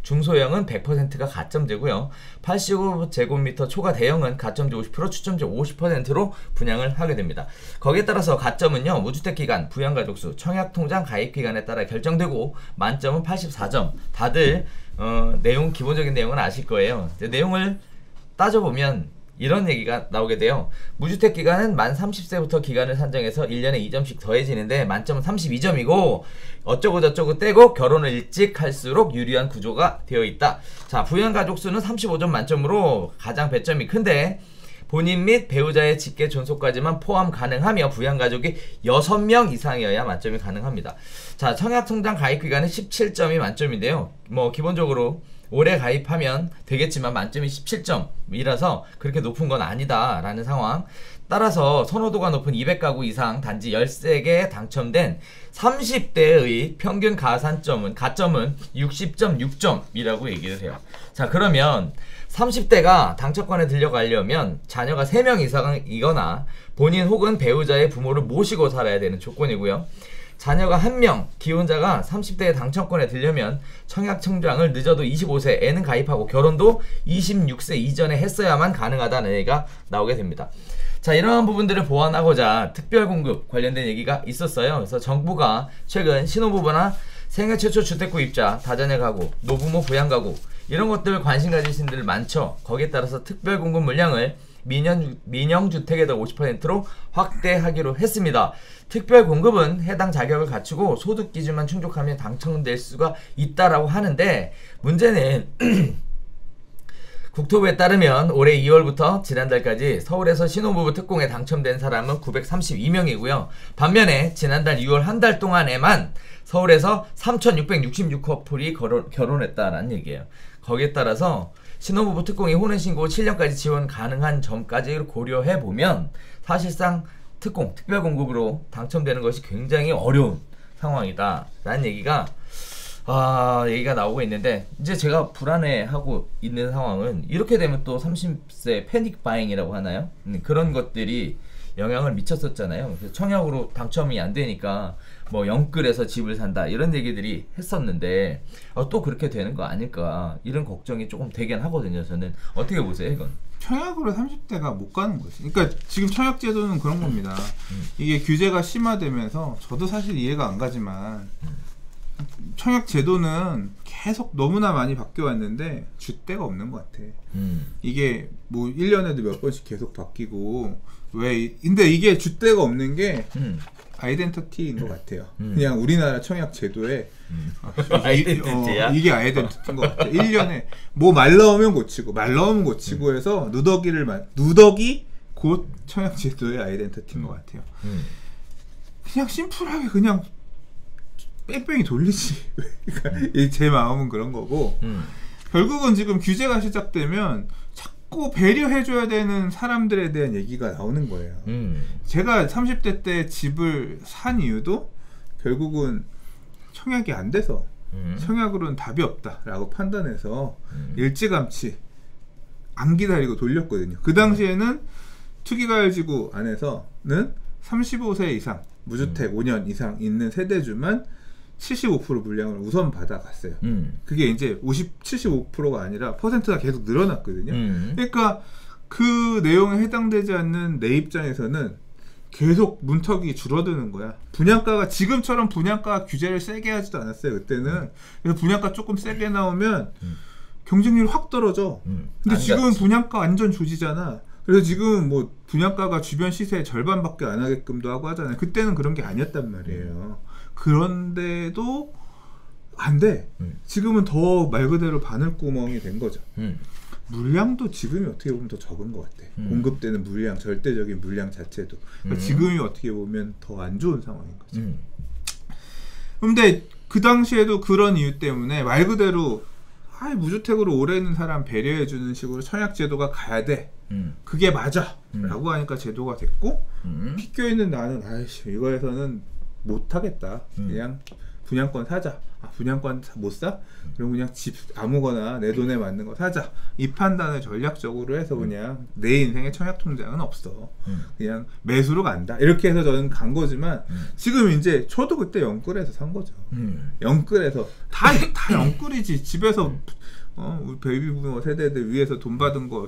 중소형은 100%가 가점제고요. 85제곱미터 초과 대형은 가점제 50%, 추첨제 50%로 분양을 하게 됩니다. 거기에 따라서 가점은요, 무주택 기간, 부양가족수, 청약통장 가입 기간에 따라 결정되고 만점은 84점. 다들 기본적인 내용은 아실 거예요. 내용을 따져보면 이런 얘기가 나오게 돼요. 무주택 기간은 만 30세부터 기간을 산정해서 1년에 2점씩 더해지는데 만점은 32점이고 어쩌고 저쩌고 떼고 결혼을 일찍 할수록 유리한 구조가 되어 있다. 자, 부양가족 수는 35점 만점으로 가장 배점이 큰데 본인 및 배우자의 직계 존속까지만 포함 가능하며 부양가족이 6명 이상이어야 만점이 가능합니다. 자, 청약통장 가입 기간은 17점이 만점인데요. 뭐 기본적으로 올해 가입하면 되겠지만 만점이 17점이라서 그렇게 높은 건 아니다 라는 상황. 따라서 선호도가 높은 200가구 이상 단지 13개 당첨된 30대의 평균 가점은 60.6점이라고 얘기를 해요. 자, 그러면 30대가 당첨권에 들려가려면 자녀가 3명 이상이거나 본인 혹은 배우자의 부모를 모시고 살아야 되는 조건이고요. 자녀가 1명, 기혼자가 30대의 당첨권에 들려면 청약통장을 늦어도 25세에는 가입하고 결혼도 26세 이전에 했어야만 가능하다는 얘기가 나오게 됩니다. 자, 이러한 부분들을 보완하고자 특별공급 관련된 얘기가 있었어요. 그래서 정부가 최근 신혼부부나 생애 최초 주택 구입자, 다자녀 가구, 노부모 부양 가구 이런 것들 관심 가지신 분들 많죠. 거기에 따라서 특별공급 물량을 민영주택에다 50%로 확대하기로 했습니다. 특별공급은 해당 자격을 갖추고 소득 기준만 충족하면 당첨될 수가 있다라고 하는데 문제는 국토부에 따르면 올해 2월부터 지난달까지 서울에서 신혼부부 특공에 당첨된 사람은 932명이고요. 반면에 지난달 6월 한 달 동안에만 서울에서 3,666커플이 결혼했다라는 얘기예요. 거기에 따라서 신혼부부 특공이 혼인신고 7년까지 지원 가능한 점까지 고려해보면 사실상 특공, 특별 공급으로 당첨되는 것이 굉장히 어려운 상황이다라는 얘기가 나오고 있는데, 이제 제가 불안해하고 있는 상황은 이렇게 되면 또 30세 패닉 바잉이라고 하나요? 그런 것들이 영향을 미쳤었잖아요. 그래서 청약으로 당첨이 안 되니까 뭐 영끌에서 집을 산다 이런 얘기들이 했었는데 또 그렇게 되는 거 아닐까 이런 걱정이 조금 되긴 하거든요. 저는 어떻게 보세요, 이건? 청약으로 30대가 못 가는 거지. 그러니까 지금 청약 제도는 그런 겁니다. 이게 규제가 심화되면서 저도 사실 이해가 안 가지만 청약 제도는 계속 너무나 많이 바뀌어 왔는데 줏대가 없는 것 같아. 이게 뭐 1년에도 몇 번씩 계속 바뀌고 근데 이게 줏대가 없는 게 아이덴티티인 것 같아요. 그냥 우리나라 청약 제도에 아이덴티티야? 이게 아이덴티티인 것 같아요. 1년에 뭐 말 나오면 고치고 말 나오면 고치고 해서 누더기 곧 청약 제도의 아이덴티티인 것 같아요. 그냥 심플하게 그냥 뺑뺑이 돌리지. 그러니까 제 마음은 그런 거고 결국은 지금 규제가 시작되면 자꾸 배려해줘야 되는 사람들에 대한 얘기가 나오는 거예요. 제가 30대 때 집을 산 이유도 결국은 청약이 안 돼서 청약으로는 답이 없다라고 판단해서 일찌감치 안 기다리고 돌렸거든요. 그 당시에는 투기과열지구 안에서는 35세 이상 무주택 5년 이상 있는 세대주만 75% 물량을 우선 받아갔어요. 그게 이제 75%가 아니라 퍼센트가 계속 늘어났거든요. 그러니까 그 내용에 해당되지 않는 내 입장에서는 계속 문턱이 줄어드는 거야. 분양가가 지금처럼 분양가 규제를 세게 하지도 않았어요. 그때는. 그래서 분양가 조금 세게 나오면 경쟁률이 확 떨어져. 근데 지금은 분양가 완전 조지잖아. 그래서 지금 뭐 분양가가 주변 시세의 절반밖에 안 하게끔도 하고 하잖아요. 그때는 그런 게 아니었단 말이에요. 그런데도 안 돼. 지금은 더 말 그대로 바늘구멍이 된 거죠. 물량도 지금이 어떻게 보면 더 적은 것 같아. 공급되는 물량, 절대적인 물량 자체도. 그러니까 지금이 어떻게 보면 더 안 좋은 상황인 거죠. 근데 그 당시에도 그런 이유 때문에 말 그대로 무주택으로 오래 있는 사람 배려해주는 식으로 청약제도가 가야 돼. 그게 맞아. 라고 하니까 제도가 됐고 피껴있는 나는 이거에서는 못하겠다. 그냥 분양권 사자. 분양권 못 사? 그럼 그냥 집 아무거나 내 돈에 맞는 거 사자. 이 판단을 전략적으로 해서 그냥 내 인생에 청약 통장은 없어. 그냥 매수로 간다. 이렇게 해서 저는 간 거지만 지금 이제 저도 그때 영끌에서 산 거죠. 영끌에서 다 영끌이지. 집에서 우리 베이비부모 세대들 위에서 돈 받은 거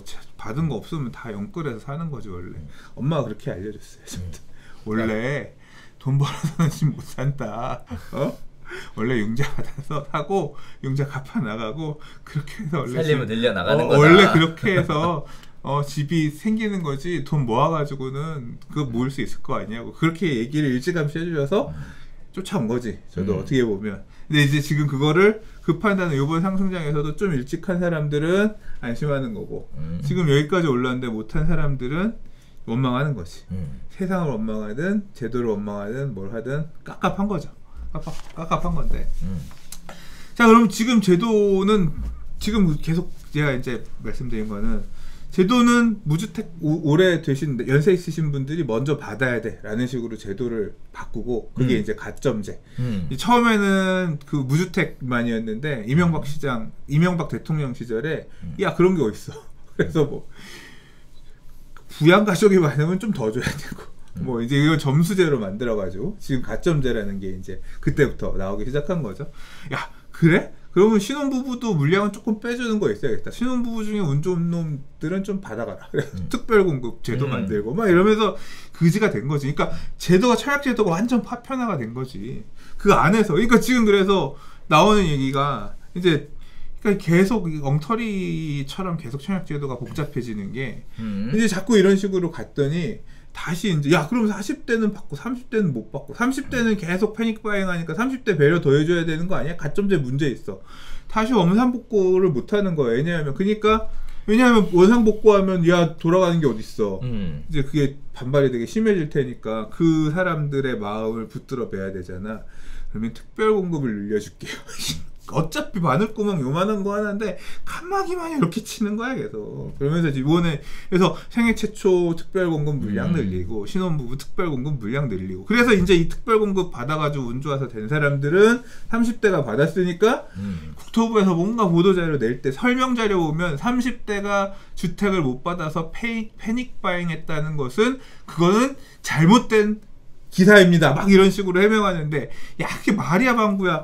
없으면 다 영끌에서 사는 거지 원래. 엄마가 그렇게 알려줬어요. 원래 돈 벌어서는 집 못 산다. 원래 융자 받아서 사고 융자 갚아 나가고 그렇게 해서 원래 살림을 늘려 나가는 거다. 원래 그렇게 해서 집이 생기는 거지 돈 모아가지고는 그거 모을 수 있을 거 아니냐고 그렇게 얘기를 일찌감치 해주셔서 쫓아온 거지. 저도 어떻게 보면. 근데 이제 지금 그거를 그 판단은 이번 상승장에서도 좀 일찍 한 사람들은 안심하는 거고 지금 여기까지 올랐는데 못한 사람들은 원망하는 거지. 세상을 원망하든 제도를 원망하든 뭘 하든 깝깝한 거죠. 깝깝한 건데. 자, 그럼 지금 제도는 지금 계속 제가 이제 말씀드린 거는 제도는 무주택 오래 되신 연세 있으신 분들이 먼저 받아야 돼라는 식으로 제도를 바꾸고 그게 이제 가점제. 처음에는 그 무주택만이었는데 이명박 대통령 시절에 야 그런 게 어딨어. 그래서 뭐 부양 가족이 많으면 좀 더 줘야 되고 뭐 이제 이거 점수제로 만들어가지고 지금 가점제라는 게 이제 그때부터 나오기 시작한 거죠. 야 그래? 그러면 신혼부부도 물량은 조금 빼주는 거 있어야겠다. 신혼부부 중에 운 좋은 놈들은 좀 받아가라. 특별공급 제도 만들고 막 이러면서 그지가 된 거지. 그러니까 제도가 청약제도가 완전 파편화가 된 거지. 그 안에서 그러니까 지금 그래서 나오는 얘기가 이제 그러니까 계속 엉터리처럼 계속 청약제도가 복잡해지는 게 이제 자꾸 이런 식으로 갔더니 다시 이제 야 그럼 40대는 받고 30대는 못 받고 30대는 계속 패닉 바잉하니까 30대 배려 더 해줘야 되는 거 아니야? 가점제 문제 있어. 다시 원상복구를 못 하는 거야. 왜냐하면 원상복구하면 야 돌아가는 게 어딨어. 이제 그게 반발이 되게 심해질 테니까 그 사람들의 마음을 붙들어 매야 되잖아. 그러면 특별공급을 늘려줄게요. 어차피 바늘구멍 요만한 거 하나인데 칸막이만 이렇게 치는 거야 계속. 그러면서 이번에 그래서 생애 최초 특별공급 물량 늘리고 신혼부부 특별공급 물량 늘리고 그래서 이제 이 특별공급 받아가지고 운 좋아서 된 사람들은 30대가 받았으니까 국토부에서 뭔가 보도자료 낼 때 설명자료 보면 30대가 주택을 못 받아서 패닉 바잉 했다는 것은 그거는 잘못된 기사입니다. 막 이런 식으로 해명하는데 야 그게 말이야 방구야.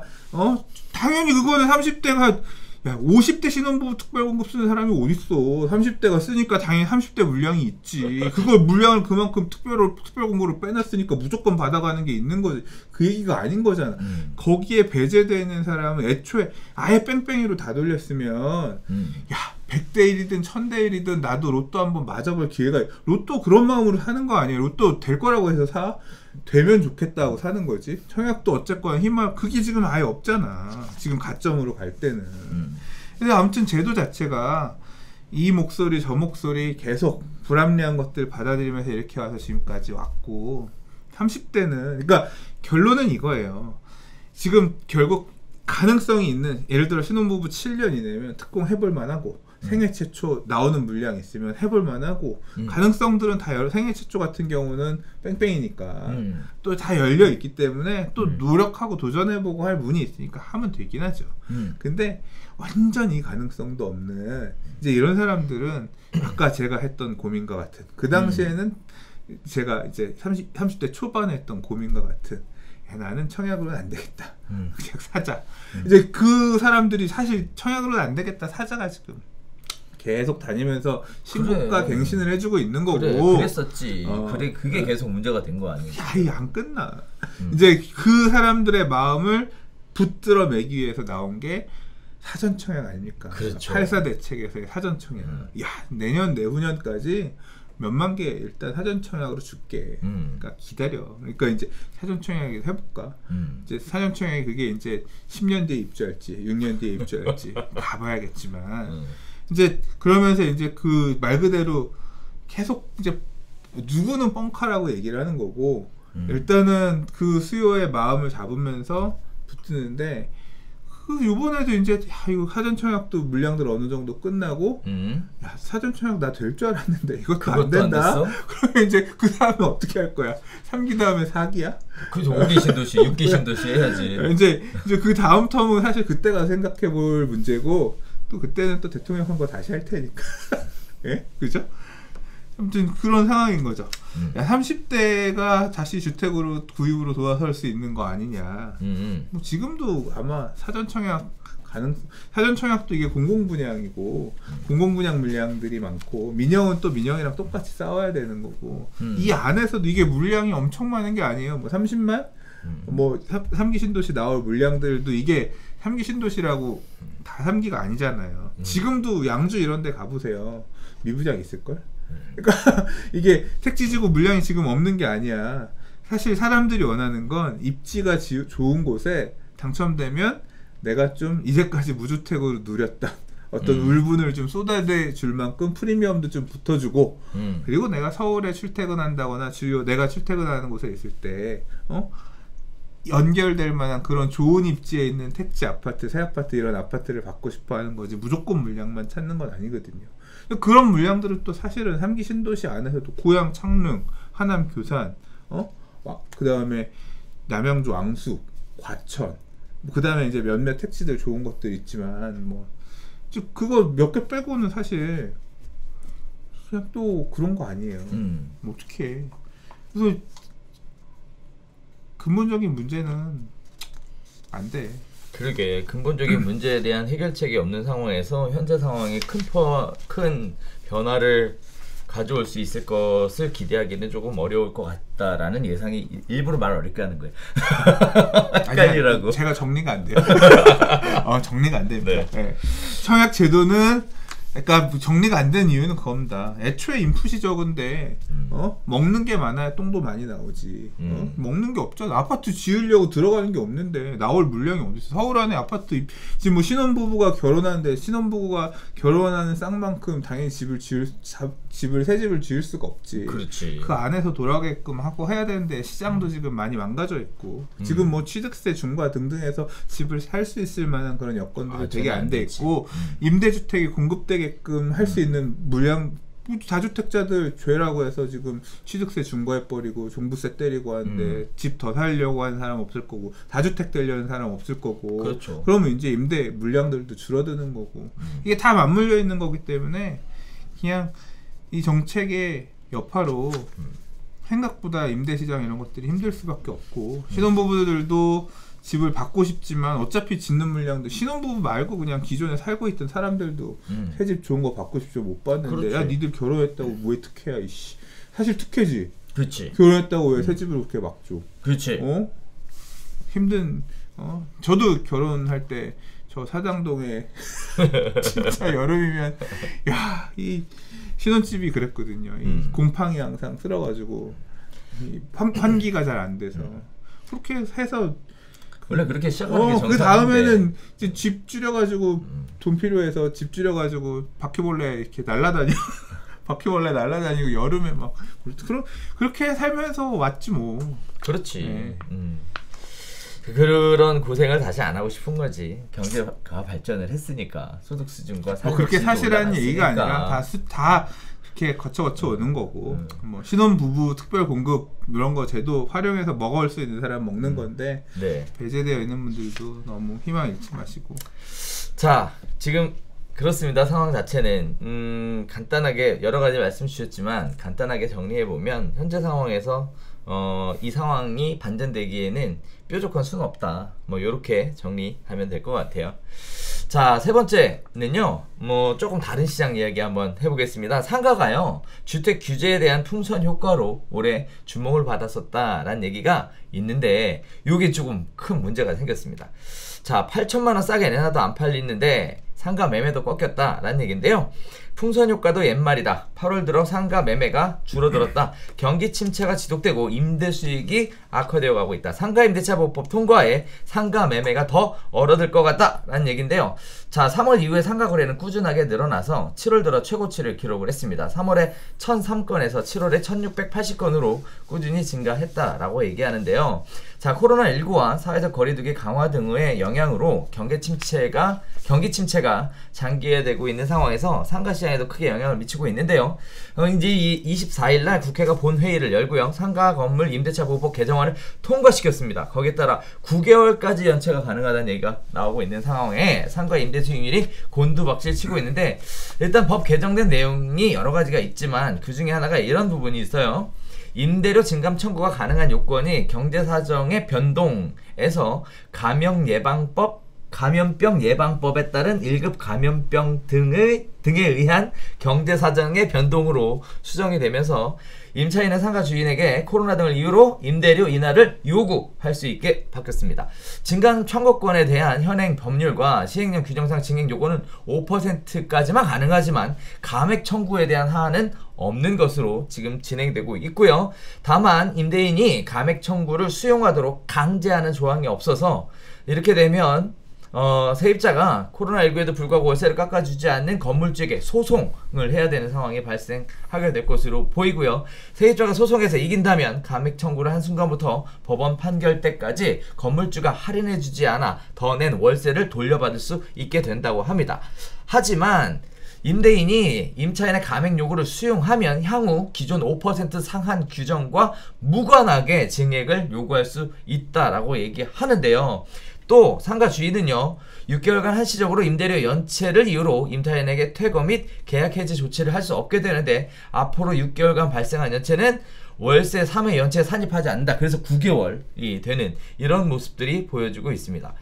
당연히 그거는 30대가 야 50대 신혼부부 특별공급 쓰는 사람이 어딨어. 30대가 쓰니까 당연히 30대 물량이 있지. 그걸 물량을 그만큼 특별공급으로 빼놨으니까 무조건 받아가는 게 있는 거지. 그 얘기가 아닌 거잖아. 거기에 배제되는 사람은 애초에 아예 뺑뺑이로 다 돌렸으면 야 100대 1이든 1000대 1이든 나도 로또 한번 맞아볼 기회가 로또 그런 마음으로 사는 거 아니에요. 로또 될 거라고 해서 사? 되면 좋겠다고 사는 거지. 청약도 어쨌거나 희망 그게 지금 아예 없잖아. 지금 가점으로 갈 때는. 근데 아무튼 제도 자체가 이 목소리 저 목소리 계속 불합리한 것들 받아들이면서 이렇게 와서 지금까지 왔고 30대는 그러니까 결론은 이거예요. 지금 결국 가능성이 있는 예를 들어 신혼부부 7년 이내면 특공 해볼 만하고 생애 최초 나오는 물량이 있으면 해볼 만하고 가능성들은 다 생애 최초 같은 경우는 뺑뺑이니까 또 다 열려 있기 때문에 또 노력하고 도전해보고 할 문이 있으니까 하면 되긴 하죠. 근데 완전히 가능성도 없는 이제 이런 사람들은 아까 제가 했던 고민과 같은 그 당시에는 제가 이제 30대 초반에 했던 고민과 같은 야, 나는 청약으로는 안 되겠다. 그냥 사자. 이제 그 사람들이 사실 청약으로는 안 되겠다 사자가 지금 계속 다니면서 신고가 그래. 갱신을 해주고 있는 거고. 그래, 그랬었지. 그래, 그게 계속 문제가 된 거 아니야? 야, 이 안 끝나. 이제 그 사람들의 마음을 붙들어 매기 위해서 나온 게 사전 청약 아닙니까? 그렇죠. 8사 대책에서의 사전 청약. 야, 내년 내후년까지 몇만 개 일단 사전 청약으로 줄게. 그러니까 기다려. 그러니까 이제 사전 청약을 해볼까? 이제 사전 청약이 그게 이제 10년 뒤에 입주할지, 6년 뒤에 입주할지 가봐야겠지만. 이제 그러면서 이제 그 말 그대로 계속 이제 누구는 뻥카라고 얘기를 하는 거고 일단은 그 수요의 마음을 잡으면서 붙드는데 그 요번에도 이제 야 이거 사전 청약도 물량들 어느 정도 끝나고 야 사전 청약 나 될 줄 알았는데 이것도 안 된다. 그러면 이제 그 다음에 어떻게 할 거야? 3기 다음에 4기야? 그래서 5기 신도시, 6기 신도시 해야지. 이제 그 다음 텀은 사실 그때가 생각해 볼 문제고 또 그때는 또 대통령 선거 다시 할 테니까. 예? 그죠? 아무튼 그런 상황인 거죠. 야, 30대가 다시 주택으로 구입으로 돌아설 수 있는 거 아니냐. 뭐 지금도 아마 사전 청약도 이게 공공 분양이고 공공 분양 물량들이 많고 민영은 또 민영이랑 똑같이 싸워야 되는 거고 이 안에서도 이게 물량이 엄청 많은 게 아니에요. 뭐 30만? 뭐 3기 신도시 나올 물량들도 이게 3기 신도시라고 다 3기가 아니잖아요. 지금도 양주 이런 데 가보세요. 미부장 있을걸? 그러니까 이게 택지지구 물량이 지금 없는 게 아니야. 사실 사람들이 원하는 건 입지가 좋은 곳에 당첨되면 내가 좀 이제까지 무주택으로 누렸다. 어떤 울분을 좀 쏟아내 줄 만큼 프리미엄도 좀 붙어주고 그리고 내가 서울에 출퇴근한다거나 주요 내가 출퇴근하는 곳에 있을 때 연결될 만한 그런 좋은 입지에 있는 택지 아파트, 새 아파트 이런 아파트를 받고 싶어 하는 거지 무조건 물량만 찾는 건 아니거든요. 그런 물량들은 또 사실은 3기 신도시 안에서도 고양, 창릉, 하남, 교산, 그 다음에 남양주, 앙수, 과천, 그 다음에 이제 몇몇 택지들 좋은 것들 있지만 뭐 그거 몇 개 빼고는 사실 그냥 또 그런 거 아니에요. 뭐 어떡해. 그래서 근본적인 문제는 안 돼. 그러게 근본적인 문제에 대한 해결책이 없는 상황에서 현재 상황에 큰 변화를 가져올 수 있을 것을 기대하기는 조금 어려울 것 같다라는 예상이 일부러 말을 어렵게 하는 거예요. 헷갈리라고. 제가 정리가 안 돼요. 정리가 안 됩니다. 네. 네. 청약 제도는 그러니까 정리가 안 되는 이유는 그겁니다. 애초에 인풋이 적은데 먹는 게 많아야 똥도 많이 나오지. 먹는 게 없잖아. 아파트 지으려고 들어가는 게 없는데 나올 물량이 어디 있어? 서울 안에 아파트 지금 뭐 신혼부부가 결혼하는데 신혼부부가 결혼하는 쌍만큼 당연히 새 집을 지을 수가 없지. 그렇지. 그 안에서 돌아가게끔 하고 해야 되는데 시장도 지금 많이 망가져 있고 지금 뭐 취득세 중과 등등해서 집을 살 수 있을 만한 그런 여건들이 되게 안 돼 있고 임대주택이 공급되게끔 할 수 있는 물량 다주택자들 죄라고 해서 지금 취득세 중과해버리고 종부세 때리고 하는데 집 더 살려고 하는 사람 없을 거고 다주택 되려는 사람 없을 거고 그렇죠. 그러면 이제 임대 물량들도 줄어드는 거고 이게 다 맞물려 있는 거기 때문에 그냥 이 정책의 여파로 생각보다 임대시장 이런 것들이 힘들 수밖에 없고 신혼부부들도 집을 받고 싶지만 어차피 짓는 물량도 신혼부부 말고 그냥 기존에 살고 있던 사람들도 새 집 좋은 거 받고 싶죠 못 받는데 그렇지. 야 니들 결혼했다고 뭐에 특혜야 이씨 사실 특혜지. 그렇지. 결혼했다고 왜 새 집을 그렇게 막 줘? 그렇지. 힘든 저도 결혼할 때 저 사당동에 진짜 여름이면 야 이 신혼집이 그랬거든요. 이 곰팡이 항상 쓸어가지고 이 환기가 잘 안 돼서 그렇게 해서 원래 그렇게 시작하는 게 정상인데 그 다음에는 이제 집 줄여가지고 돈 필요해서 집 줄여가지고 바퀴벌레 이렇게 날라다니고 바퀴벌레 날라다니고 여름에 막 그렇게 살면서 왔지 뭐. 그렇지. 네. 그런 고생을 다시 안 하고 싶은 거지. 경제가 발전을 했으니까 소득 수준과 삶의 그렇게 질도 사실은 얘기가 올라갔으니까. 아니라 다 이렇게 거쳐 오는 거고 뭐 신혼부부 특별 공급 이런 거 제도 활용해서 먹을 수 있는 사람 먹는 건데 네. 배제되어 있는 분들도 너무 희망 잃지 마시고. 자, 지금 그렇습니다. 상황 자체는 간단하게 여러 가지 말씀 주셨지만 간단하게 정리해 보면 현재 상황에서 이 상황이 반전되기에는 뾰족한 수는 없다. 뭐 요렇게 정리하면 될 것 같아요. 자, 세 번째는요. 뭐 조금 다른 시장 이야기 한번 해보겠습니다. 상가가요. 주택 규제에 대한 풍선 효과로 올해 주목을 받았었다라는 얘기가 있는데 요게 조금 큰 문제가 생겼습니다. 자, 8천만 원 싸게 내놔도 안 팔리는데 상가 매매도 꺾였다라는 얘기인데요. 풍선 효과도 옛말이다. 8월 들어 상가 매매가 줄어들었다. 경기 침체가 지속되고 임대 수익이 악화되어 가고 있다. 상가 임대차 보호법 통과에 상가 매매가 더 얼어들 것 같다 라는 얘기인데요. 자, 3월 이후에 상가 거래는 꾸준하게 늘어나서 7월 들어 최고치를 기록을 했습니다. 3월에 1003건에서 7월에 1680건으로 꾸준히 증가했다라고 얘기하는데요. 자, 코로나19와 사회적 거리두기 강화 등의 영향으로 경기 침체가 장기화되고 있는 상황에서 상가 시장에도 크게 영향을 미치고 있는데요. 이제 24일날 국회가 본회의를 열고요. 상가 건물 임대차 보호법 개정안을 통과시켰습니다. 거기에 따라 9개월까지 연체가 가능하다는 얘기가 나오고 있는 상황에 상가 임대 수익률이 곤두박질 치고 있는데 일단 법 개정된 내용이 여러 가지가 있지만 그 중에 하나가 이런 부분이 있어요. 임대료 증감 청구가 가능한 요건이 경제사정의 변동에서 감염병 예방법에 따른 1급 감염병 등에 의한 경제사정의 변동으로 수정이 되면서 임차인은 상가 주인에게 코로나 등을 이유로 임대료 인하를 요구할 수 있게 바뀌었습니다. 증감 청구권에 대한 현행 법률과 시행령 규정상 증액 요구는 5%까지만 가능하지만 감액 청구에 대한 하한은 없는 것으로 지금 진행되고 있고요. 다만 임대인이 감액 청구를 수용하도록 강제하는 조항이 없어서 이렇게 되면 세입자가 코로나19에도 불구하고 월세를 깎아주지 않는 건물주에게 소송을 해야 되는 상황이 발생하게 될 것으로 보이고요. 세입자가 소송에서 이긴다면 감액 청구를 한 순간부터 법원 판결 때까지 건물주가 할인해주지 않아 더 낸 월세를 돌려받을 수 있게 된다고 합니다. 하지만 임대인이 임차인의 감액 요구를 수용하면 향후 기존 5% 상한 규정과 무관하게 증액을 요구할 수 있다라고 얘기하는데요. 또 상가 주인은요 6개월간 한시적으로 임대료 연체를 이유로 임차인에게 퇴거 및 계약 해지 조치를 할 수 없게 되는데 앞으로 6개월간 발생한 연체는 월세 3회 연체에 산입하지 않는다. 그래서 9개월이 되는 이런 모습들이 보여지고 있습니다.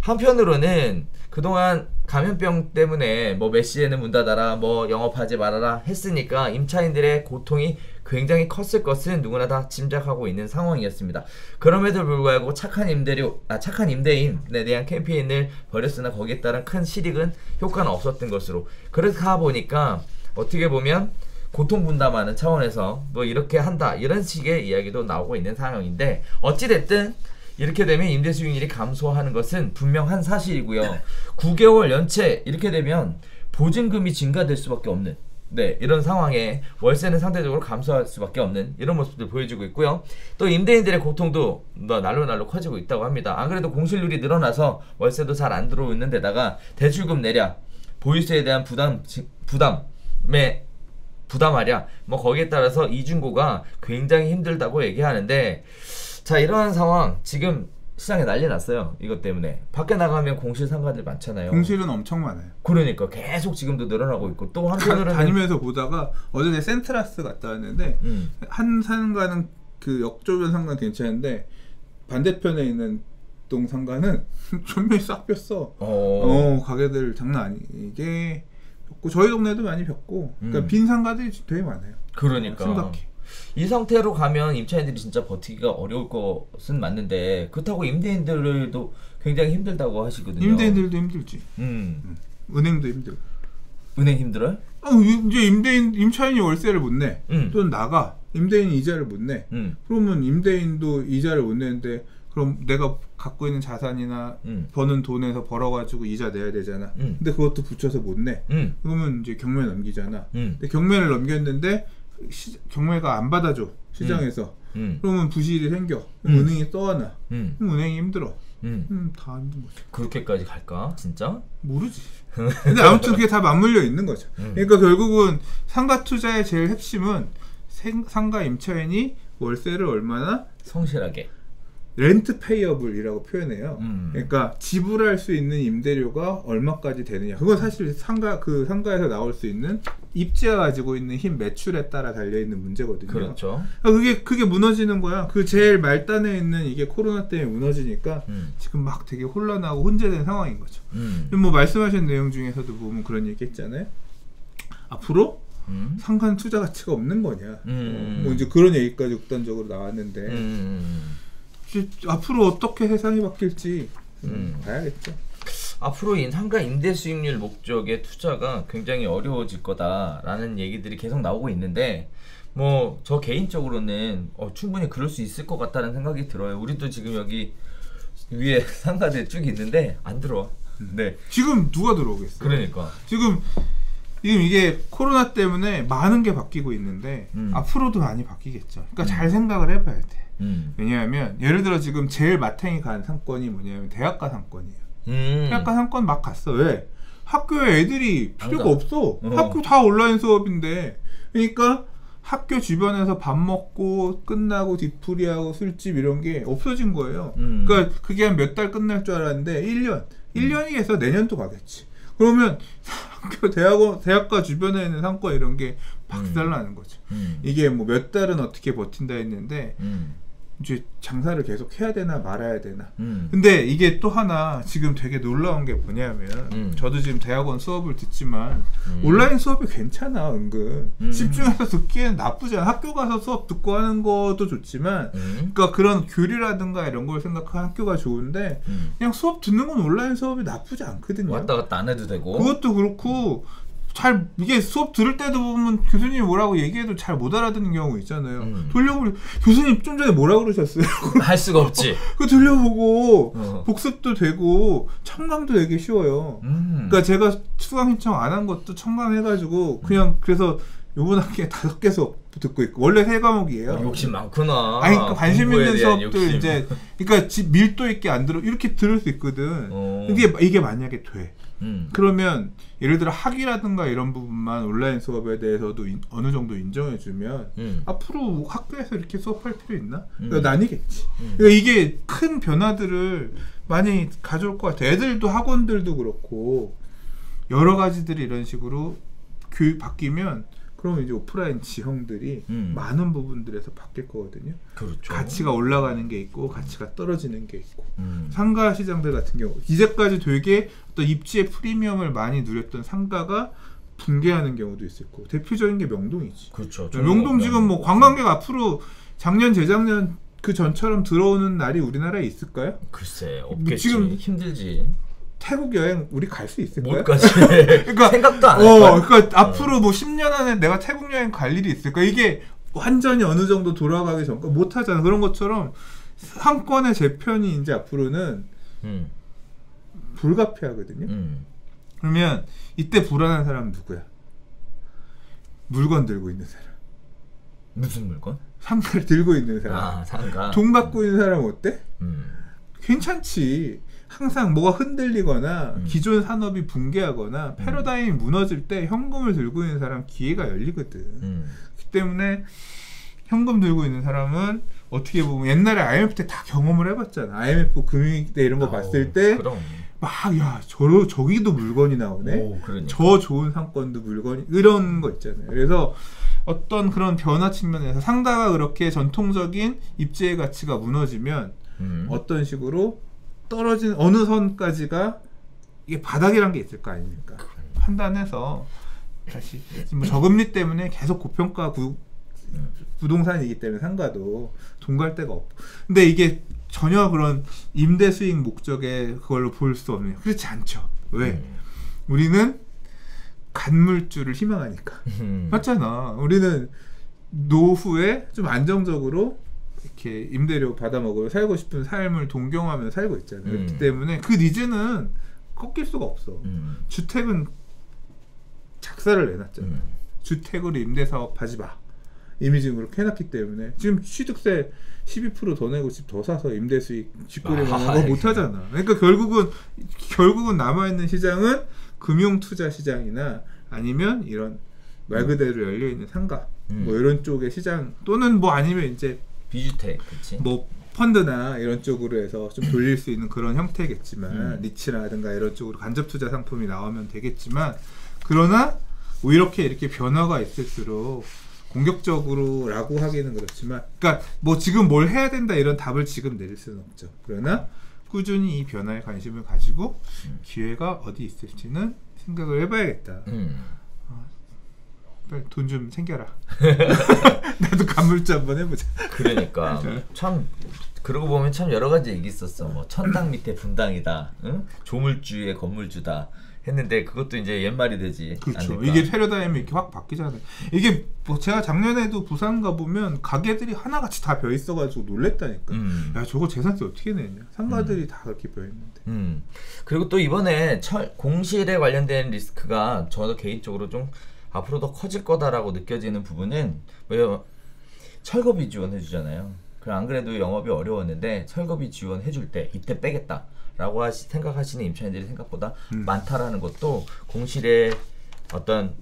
한편으로는 그동안 감염병 때문에 뭐 몇 시에는 문 닫아라 뭐 영업하지 말아라 했으니까 임차인들의 고통이 굉장히 컸을 것은 누구나 다 짐작하고 있는 상황이었습니다. 그럼에도 불구하고 착한 임대인에 대한 캠페인을 벌였으나 거기에 따른 큰 실익은 효과는 없었던 것으로, 그렇다 보니까 어떻게 보면 고통분담하는 차원에서 뭐 이렇게 한다 이런 식의 이야기도 나오고 있는 상황인데, 어찌됐든 이렇게 되면 임대 수익률이 감소하는 것은 분명한 사실이고요. 9개월 연체 이렇게 되면 보증금이 증가될 수밖에 없는 이런 상황에 월세는 상대적으로 감소할 수밖에 없는 이런 모습들 보여주고 있고요. 또 임대인들의 고통도 날로 커지고 있다고 합니다. 안 그래도 공실률이 늘어나서 월세도 잘 안 들어오는 데다가 대출금 내랴, 보유세에 대한 부담하랴, 뭐 거기에 따라서 이중고가 굉장히 힘들다고 얘기하는데, 자, 이러한 상황 지금 시장에 난리 났어요. 이것 때문에 밖에 나가면 공실 상가들 많잖아요. 공실은 엄청 많아요. 그러니까 계속 지금도 늘어나고 있고, 또 한편으로는 다니면서 보다가 어제 내 센트라스 갔다 왔는데 한 상가는 그 역조변 상가는 괜찮은데 반대편에 있는 동 상가는 전면이 싹 폈어. 가게들 장난 아니게 폈고, 저희 동네도 많이 폈고, 그러니까 빈 상가들이 되게 많아요. 그러니까 심각해. 이 상태로 가면 임차인들이 진짜 버티기가 어려울 것은 맞는데, 그렇다고 임대인들도 굉장히 힘들다고 하시거든요. 임대인들도 힘들지. 은행도 힘들고. 은행 힘들어요? 이제 임차인이 월세를 못 내. 또는 나가. 임대인이 이자를 못 내. 그러면 임대인도 이자를 못 내는데, 그럼 내가 갖고 있는 자산이나 버는 돈에서 벌어가지고 이자 내야 되잖아. 근데 그것도 붙여서 못 내. 그러면 이제 경매 넘기잖아. 근데 경매를 넘겼는데 경매가 안 받아줘, 시장에서. 그러면 부실이 생겨. 은행이 떠안아. 그럼 은행이 힘들어. 다 힘든 거지. 그렇게까지 갈까? 진짜? 모르지. 근데 아무튼 그게 다 맞물려 있는 거죠. 그러니까 결국은 상가 투자의 제일 핵심은 상가 임차인이 월세를 얼마나 성실하게, 렌트 페이어블이라고 표현해요. 그러니까 지불할 수 있는 임대료가 얼마까지 되느냐. 그건 사실 상가에서 나올 수 있는 입지가 가지고 있는 힘, 매출에 따라 달려 있는 문제거든요. 그렇죠. 그게 무너지는 거야. 그 제일 말단에 있는 이게 코로나 때문에 무너지니까 지금 막 되게 혼란하고 혼재된 상황인 거죠. 뭐 말씀하신 내용 중에서도 보면 그런 얘기 했잖아요. 앞으로 상가는 투자 가치가 없는 거냐. 뭐 이제 그런 얘기까지 극단적으로 나왔는데. 앞으로 어떻게 세상이 바뀔지 봐야겠죠. 앞으로 상가 임대 수익률 목적의 투자가 굉장히 어려워질 거다라는 얘기들이 계속 나오고 있는데, 뭐 저 개인적으로는 충분히 그럴 수 있을 것 같다는 생각이 들어요. 우리도 지금 여기 위에 상가들 쭉 있는데 안 들어와. 네. 지금 누가 들어오겠어? 그러니까. 지금 이게 코로나 때문에 많은 게 바뀌고 있는데 앞으로도 많이 바뀌겠죠. 그러니까 잘 생각을 해봐야 돼. 왜냐하면 예를 들어 지금 제일 마탱이 간 상권이 뭐냐면 대학가 상권이에요. 대학가 상권 막 갔어. 왜? 학교에 애들이 필요가 없어. 학교 다 온라인 수업인데. 그러니까 학교 주변에서 밥 먹고 끝나고 뒤풀이하고 술집 이런 게 없어진 거예요. 그러니까 그게 한 몇 달 끝날 줄 알았는데 1년이 해서 내년도 가겠지. 그러면 학교 대학가 주변에 있는 상권 이런 게 박살나는 거죠. 이게 뭐 몇 달은 어떻게 버틴다 했는데 이제 장사를 계속 해야 되나 말아야 되나. 근데 이게 또 하나 지금 되게 놀라운 게 뭐냐면 저도 지금 대학원 수업을 듣지만 온라인 수업이 괜찮아. 은근 집중해서 듣기에는 나쁘지 않아. 학교 가서 수업 듣고 하는 것도 좋지만 그러니까 그런 교류라든가 이런 걸 생각하는 학교가 좋은데 그냥 수업 듣는 건 온라인 수업이 나쁘지 않거든요. 왔다 갔다 안 해도 되고. 그것도 그렇고 이게 수업 들을 때도 보면 교수님이 뭐라고 얘기해도 잘 못 알아듣는 경우 있잖아요. 돌려보고 교수님 좀 전에 뭐라 그러셨어요? 할 수가 없지. 그 돌려보고 복습도 되고 청강도 되게 쉬워요. 그러니까 제가 수강 신청 안 한 것도 청강해가지고 그냥 그래서 요번 학기에 5개 수업 듣고 있고 원래 3과목이에요. 욕심 많구나. 그러니까 관심 있는 수업들 이제 그러니까 밀도 있게 안 들어 이렇게 들을 수 있거든. 이게 만약에 돼. 그러면 예를 들어 학위라든가 이런 부분만 온라인 수업에 대해서도 어느 정도 인정해주면 앞으로 학교에서 이렇게 수업할 필요 있나? 그러니까 나뉘겠지. 그러니까 이게 큰 변화들을 많이 가져올 것 같아요. 애들도 학원들도 그렇고 여러 가지들이 이런 식으로 바뀌면 그러면 이제 오프라인 지형들이 많은 부분들에서 바뀔 거거든요. 그렇죠. 가치가 올라가는 게 있고 가치가 떨어지는 게 있고 상가 시장들 같은 경우 이제까지 되게 어떤 입지의 프리미엄을 많이 누렸던 상가가 붕괴하는 경우도 있을 거고 대표적인 게 명동이지. 그렇죠. 명동 지금 뭐 관광객 앞으로 작년 재작년 그 전처럼 들어오는 날이 우리나라에 있을까요? 글쎄 없겠지. 지금 힘들지. 태국 여행 우리 갈 수 있을까요? 못 가지. 그러니까 생각도 안 할 거야. 그러니까 앞으로 뭐 10년 안에 내가 태국 여행 갈 일이 있을까? 이게 완전히 어느 정도 돌아가기 전까 못 하잖아. 그런 것처럼 상권의 재편이 이제 앞으로는 불가피하거든요. 그러면 이때 불안한 사람은 누구야? 물건 들고 있는 사람. 무슨 물건? 상가를 들고 있는 사람. 아, 상가. 돈 갖고 있는 사람 어때? 괜찮지. 항상 뭐가 흔들리거나 기존 산업이 붕괴하거나 패러다임이 무너질 때 현금을 들고 있는 사람 기회가 열리거든. 그렇기 때문에 현금 들고 있는 사람은 어떻게 보면 옛날에 IMF 때 다 경험을 해봤잖아. IMF 금융위기 때 이런 거 봤을 때 막 야 저기도 물건이 나오네. 오, 저 좋은 상권도 물건이 이런 거 있잖아요. 그래서 어떤 그런 변화 측면에서 상가가 그렇게 전통적인 입지의 가치가 무너지면 어떤 식으로 떨어진 어느 선까지가 이게 바닥이란 게 있을 거 아닙니까? 판단해서 다시 뭐 저금리 때문에 계속 고평가 부동산이기 때문에 상가도 돈 갈 데가 없고. 근데 이게 전혀 그런 임대 수익 목적에 그걸로 볼 수 없는. 그렇지 않죠. 왜? 우리는 간물주를 희망하니까. 맞잖아. 우리는 노후에 좀 안정적으로 이렇게 임대료 받아 먹으며 살고 싶은 삶을 동경하며 살고 있잖아요. 그렇기 때문에 그 니즈는 꺾일 수가 없어. 주택은 작사를 내놨잖아요. 주택으로 임대사업 하지 마. 이미 지금 그렇게 해놨기 때문에 지금 취득세 12% 더 내고 집 더 사서 임대 수익 직거래하는 거 못하잖아. 그러니까 결국은 남아있는 시장은 금융투자 시장이나 아니면 이런 말 그대로 열려있는 상가 뭐 이런 쪽의 시장 또는 뭐 아니면 이제 비주택, 그치? 뭐 펀드나 이런 쪽으로 해서 좀 돌릴 수 있는 그런 형태겠지만 리츠라든가 이런 쪽으로 간접 투자 상품이 나오면 되겠지만 그러나 뭐 이렇게 변화가 있을수록 공격적으로라고 하기는 그렇지만 그러니까 뭐 지금 뭘 해야 된다 이런 답을 지금 내릴 수는 없죠. 그러나 꾸준히 이 변화에 관심을 가지고 기회가 어디 있을지는 생각을 해봐야겠다. 빨리 돈 좀 생겨라. 나도 간물주 한번 해보자. 그러니까 참 그러고 보면 참 여러 가지 얘기 있었어. 뭐 천당 밑에 분당이다, 응? 조물주의 건물주다 했는데 그것도 이제 옛말이 되지. 그렇죠. 않을까? 이게 패러다임이 이렇게 확 바뀌잖아요. 이게 뭐 제가 작년에도 부산 가보면 가게들이 하나같이 다 벼 있어가지고 놀랬다니까. 야 저거 재산세 어떻게 내냐. 상가들이 다 그렇게 벼 있는데. 그리고 또 이번에 공실에 관련된 리스크가 저도 개인적으로 좀 앞으로 더 커질 거다라고 느껴지는 부분은 왜 철거비 지원해주잖아요. 안 그래도 영업이 어려웠는데 철거비 지원해줄 때 이때 빼겠다라고 생각하시는 임차인들이 생각보다 많다라는 것도 공실의 어떤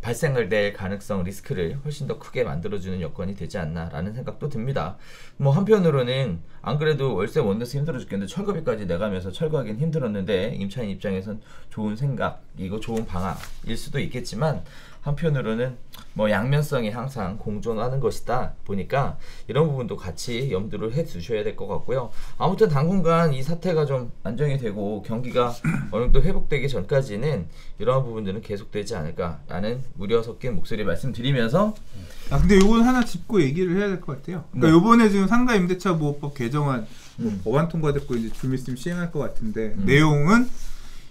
발생될 가능성 리스크를 훨씬 더 크게 만들어주는 여건이 되지 않나라는 생각도 듭니다. 뭐 한편으로는 안 그래도 월세 원내서 힘들어 죽겠는데 철거비까지 내가면서 철거하기는 힘들었는데 임차인 입장에선 좋은 생각이고 좋은 방안일 수도 있겠지만 한편으로는 뭐 양면성이 항상 공존하는 것이다 보니까 이런 부분도 같이 염두를 해 주셔야 될 것 같고요. 아무튼 당분간 이 사태가 좀 안정이 되고 경기가 어느 정도 회복되기 전까지는 이러한 부분들은 계속되지 않을까라는 우려 섞인 목소리 말씀드리면서 근데 요건 하나 짚고 얘기를 해야 될 것 같아요. 그러니까 요번에 지금 상가 임대차 보호법 개정안 법안 통과됐고 이제 좀 있으면 시행할 것 같은데 내용은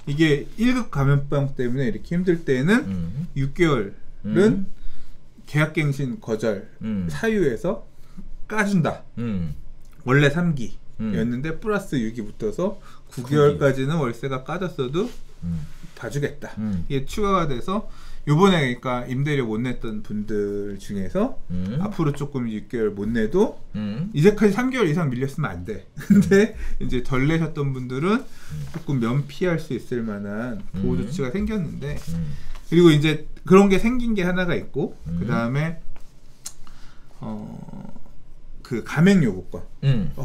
이게 1급 감염병 때문에 이렇게 힘들 때는 6개월은 계약갱신 거절 사유에서 까준다. 원래 3기였는데 플러스 6이 붙어서 9개월까지는 월세가 까졌어도 봐주겠다. 이게 추가가 돼서 요번에 그러니까 임대료 못 냈던 분들 중에서 앞으로 조금 6개월 못 내도 이제까지 3개월 이상 밀렸으면 안 돼. 근데 이제 덜 내셨던 분들은 조금 면피할 수 있을 만한 보호 조치가 생겼는데 그리고 이제 그런 게 생긴 게 하나가 있고 그 다음에 그 가맹 요구권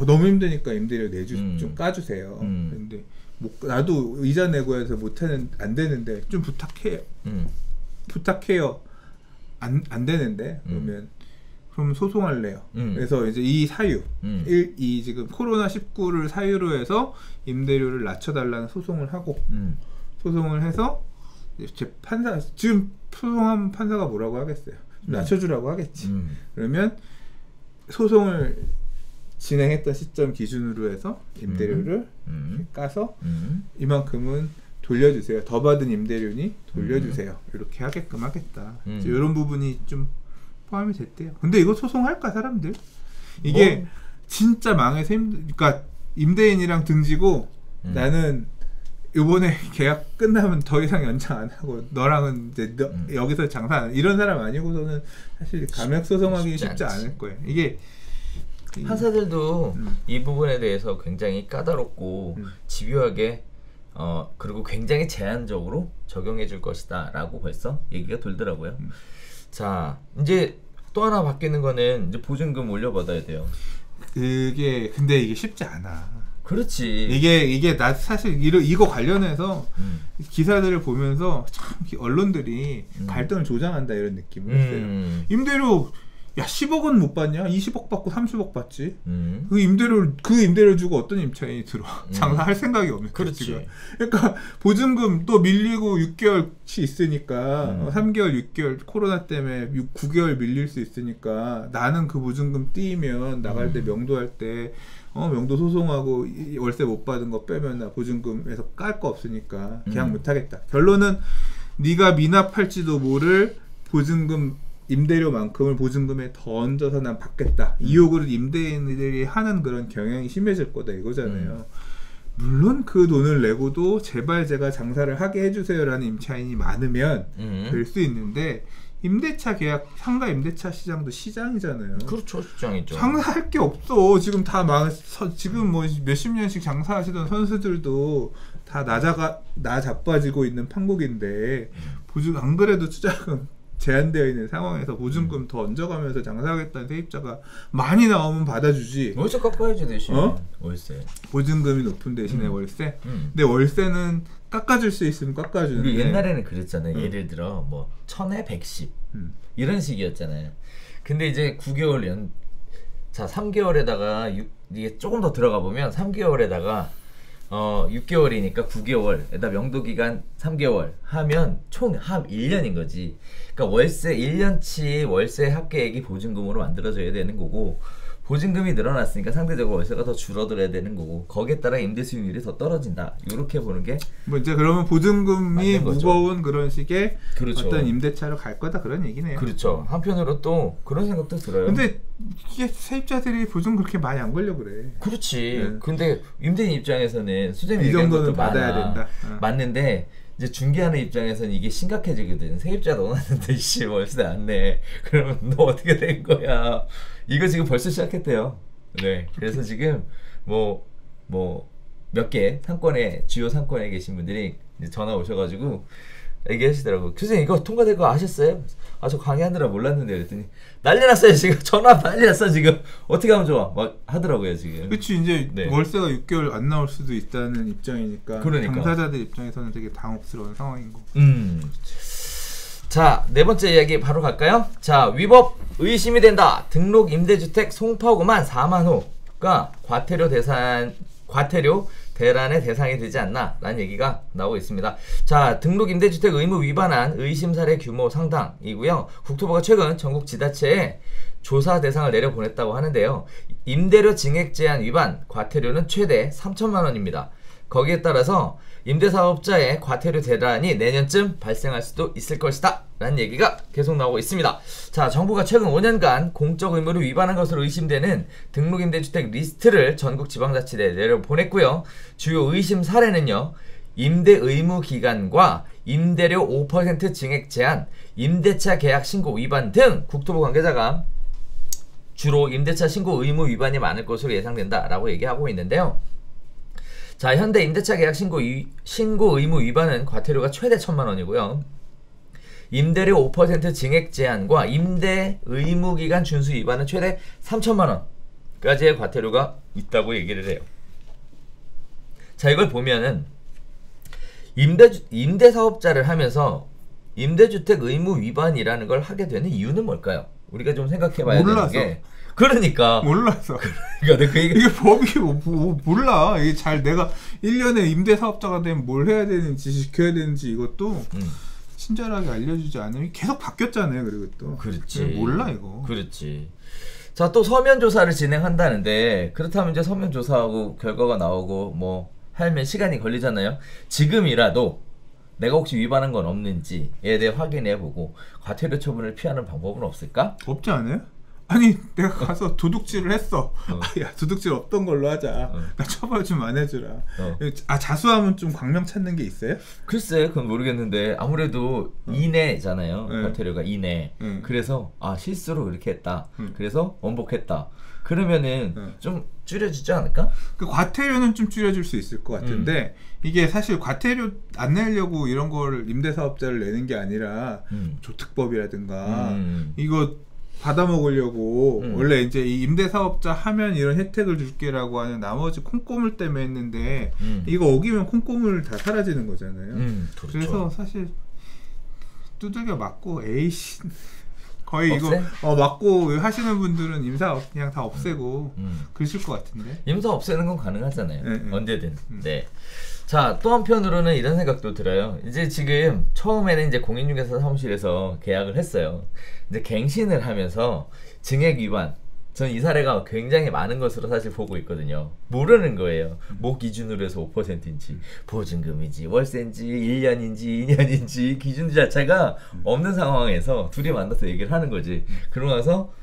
너무 힘드니까 임대료 좀 까주세요. 근데 나도 이자 내고 해서 안 되는데 좀 부탁해요. 안 되는데 그럼 소송할래요. 그래서 이제 이 사유, 이 지금 코로나19를 사유로 해서 임대료를 낮춰달라는 소송을 하고 소송을 해서 판사 지금 소송한 판사가 뭐라고 하겠어요? 좀 낮춰주라고 하겠지. 그러면 소송을 진행했던 시점 기준으로 해서 임대료를 까서 이만큼은 돌려주세요. 더 받은 임대료니 돌려주세요. 이렇게 하게끔 하겠다. 이런 부분이 좀 포함이 됐대요. 근데 이거 소송할까 사람들? 이게 진짜 망해서 그러니까 임대인이랑 등지고 나는 요번에 계약 끝나면 더 이상 연장 안 하고 너랑은 이제 여기서 장사 안 이런 사람 아니고서는 사실 감액 소송하기 쉽지 않을 거예요. 이게 판사들도 이 부분에 대해서 굉장히 까다롭고 집요하게 그리고 굉장히 제한적으로 적용해 줄 것이다 라고 벌써 얘기가 돌더라고요. 자, 이제 또 하나 바뀌는 거는 이제 보증금 올려받아야 돼요. 근데 이게 쉽지 않아. 그렇지. 이게 나 사실 이거 관련해서 기사들을 보면서 참 언론들이 갈등을 조장한다 이런 느낌을 했어요. 임대료 야 10억은 못 받냐? 20억 받고 30억 받지. 그 임대료 주고 어떤 임차인이 들어와 장사할 생각이 없는 거지. 지금. 그러니까 보증금 또 밀리고 6개월치 있으니까 3개월, 6개월 코로나 때문에 9개월 밀릴 수 있으니까 나는 그 보증금 띄면 나갈 때 명도할 때 명도 소송하고 월세 못 받은 거 빼면 나 보증금에서 깔 거 없으니까 계약 못 하겠다. 결론은 네가 미납할지도 모를 보증금 임대료만큼을 보증금에 더 얹어서 난 받겠다. 이 요구를 임대인들이 하는 그런 경향이 심해질 거다 이거잖아요. 물론 그 돈을 내고도 제발 제가 장사를 하게 해주세요라는 임차인이 많으면 될 수 있는데 임대차 계약, 상가 임대차 시장도 시장이잖아요. 그렇죠, 시장이죠. 장사할 게 없어. 지금 다 지금 뭐 몇십 년씩 장사하시던 선수들도 다 나 자빠지고 있는 판국인데 안 그래도 투자금 제한되어 있는 상황에서 보증금 더 얹어가면서 장사하겠다는 세입자가 많이 나오면 받아주지. 월세 깎아야지 대신. 월세. 보증금이 높은 대신에 월세. 근데 월세는 깎아줄 수 있으면 깎아주는데. 우리 옛날에는 그랬잖아요. 예를 들어 뭐 1000에 110 이런 식이었잖아요. 근데 이제 9개월 자 3개월에다가 이게 조금 더 들어가 보면 3개월에다가 6개월이니까 9개월에다 명도기간 3개월 하면 총 합 1년인 거지. 그러니까 월세 1년치 월세 합계액이 보증금으로 만들어져야 되는 거고 보증금이 늘어났으니까 상대적으로 월세가 더 줄어들어야 되는 거고 거기에 따라 임대 수익률이 더 떨어진다. 이렇게 보는 게 뭐 이제 그러면 보증금이 무거운 그런 식의 그렇죠. 어떤 임대차로 갈 거다 그런 얘기네요. 그렇죠. 한편으로 또 그런 생각도 들어요. 근데 이게 세입자들이 보증 그렇게 많이 안 걸려 그래. 그렇지. 근데 임대인 입장에서는 수재미 이 정도는 받아야 된다. 맞는데 이제 중개하는 입장에서는 이게 심각해지거든. 세입자 넣어놨는데 씨 월세 안 내. 그러면 너 어떻게 된 거야? 이거 지금 벌써 시작했대요. 네. 그래서 지금 뭐 몇 개 상권에 주요 상권에 계신 분들이 이제 전화 오셔가지고 얘기하시더라고. 교수님 이거 통과될 거 아셨어요? 아 저 강의하느라 몰랐는데 그랬더니 난리 났어요 지금. 전화 난리 났어 지금. 어떻게 하면 좋아? 막 하더라고요 지금. 그렇지 이제 월세가 6개월 안 나올 수도 있다는 입장이니까 그러니까. 당사자들 입장에서는 되게 당혹스러운 상황인 거고. 자, 네 번째 이야기 바로 갈까요? 자, 위법 의심이 된다. 등록 임대주택 송파구만 4만 호가 과태료 대란의 대상이 되지 않나 라는 얘기가 나오고 있습니다. 자, 등록 임대주택 의무 위반한 의심 사례 규모 상당이고요. 국토부가 최근 전국 지자체에 조사 대상을 내려보냈다고 하는데요. 임대료 증액 제한 위반 과태료는 최대 3천만 원입니다. 거기에 따라서 임대사업자의 과태료 대란이 내년쯤 발생할 수도 있을 것이다 라는 얘기가 계속 나오고 있습니다. 자, 정부가 최근 5년간 공적 의무를 위반한 것으로 의심되는 등록임대주택 리스트를 전국 지방자치대에 내려보냈고요. 주요 의심 사례는요, 임대 의무 기간과 임대료 5% 증액 제한, 임대차 계약 신고 위반 등 국토부 관계자가 주로 임대차 신고 의무 위반이 많을 것으로 예상된다 라고 얘기하고 있는데요. 자, 현대 임대차 계약 신고 의무 위반은 과태료가 최대 1,000만 원이고요. 임대료 5% 증액 제한과 임대 의무 기간 준수 위반은 최대 3,000만 원까지의 과태료가 있다고 얘기를 해요. 자, 이걸 보면은 임대 사업자를 하면서 임대주택 의무 위반이라는 걸 하게 되는 이유는 뭘까요? 우리가 좀 생각해 봐야 되는 게 그러니까 몰라서. 그러니까 그 얘기... 이게 법이 몰라. 이게 잘 내가 1년에 임대사업자가 되면 뭘 해야 되는지 지켜야 되는지 이것도 친절하게 알려주지 않으면 계속 바뀌었잖아요. 그리고 또 그렇지. 몰라 이거. 그렇지. 자, 또 서면 조사를 진행한다는데 그렇다면 이제 서면 조사하고 결과가 나오고 뭐 하면 시간이 걸리잖아요. 지금이라도 내가 혹시 위반한 건 없는지에 대해 확인해보고 과태료 처분을 피하는 방법은 없을까? 없지 않아요? 아니 내가 가서 도둑질을 했어. 야 도둑질 없던 걸로 하자. 나 처벌 좀 안 해주라. 아 자수하면 좀 광명 찾는 게 있어요? 글쎄 그건 모르겠는데 아무래도 이내잖아요. 과태료가 이내. 그래서 아 실수로 그렇게 했다. 그래서 원복했다. 그러면은 좀 줄여주지 않을까? 그 과태료는 좀 줄여줄 수 있을 것 같은데 이게 사실 과태료 안 내려고 이런 걸 임대사업자를 내는 게 아니라 조특법이라든가 이거 받아먹으려고 원래 이제 이 임대사업자 하면 이런 혜택을 줄게라고 하는 나머지 콩고물 때문에 했는데 이거 어기면 콩고물 다 사라지는 거잖아요. 그렇죠. 그래서 사실 두들겨 맞고 에이씨 거의 없애? 이거 맞고 하시는 분들은 임사 그냥 다 없애고 그러실 것 같은데. 임사 없애는 건 가능하잖아요. 네, 언제든. 네. 자, 또 한편으로는 이런 생각도 들어요. 이제 지금 처음에는 이제 공인중개사 사무실에서 계약을 했어요. 이제 갱신을 하면서 증액 위반. 전 이 사례가 굉장히 많은 것으로 사실 보고 있거든요. 모르는 거예요. 뭐 기준으로 해서 5%인지 보증금인지 월세인지 1년인지 2년인지 기준 자체가 없는 상황에서 둘이 만나서 얘기를 하는 거지. 그러고 나서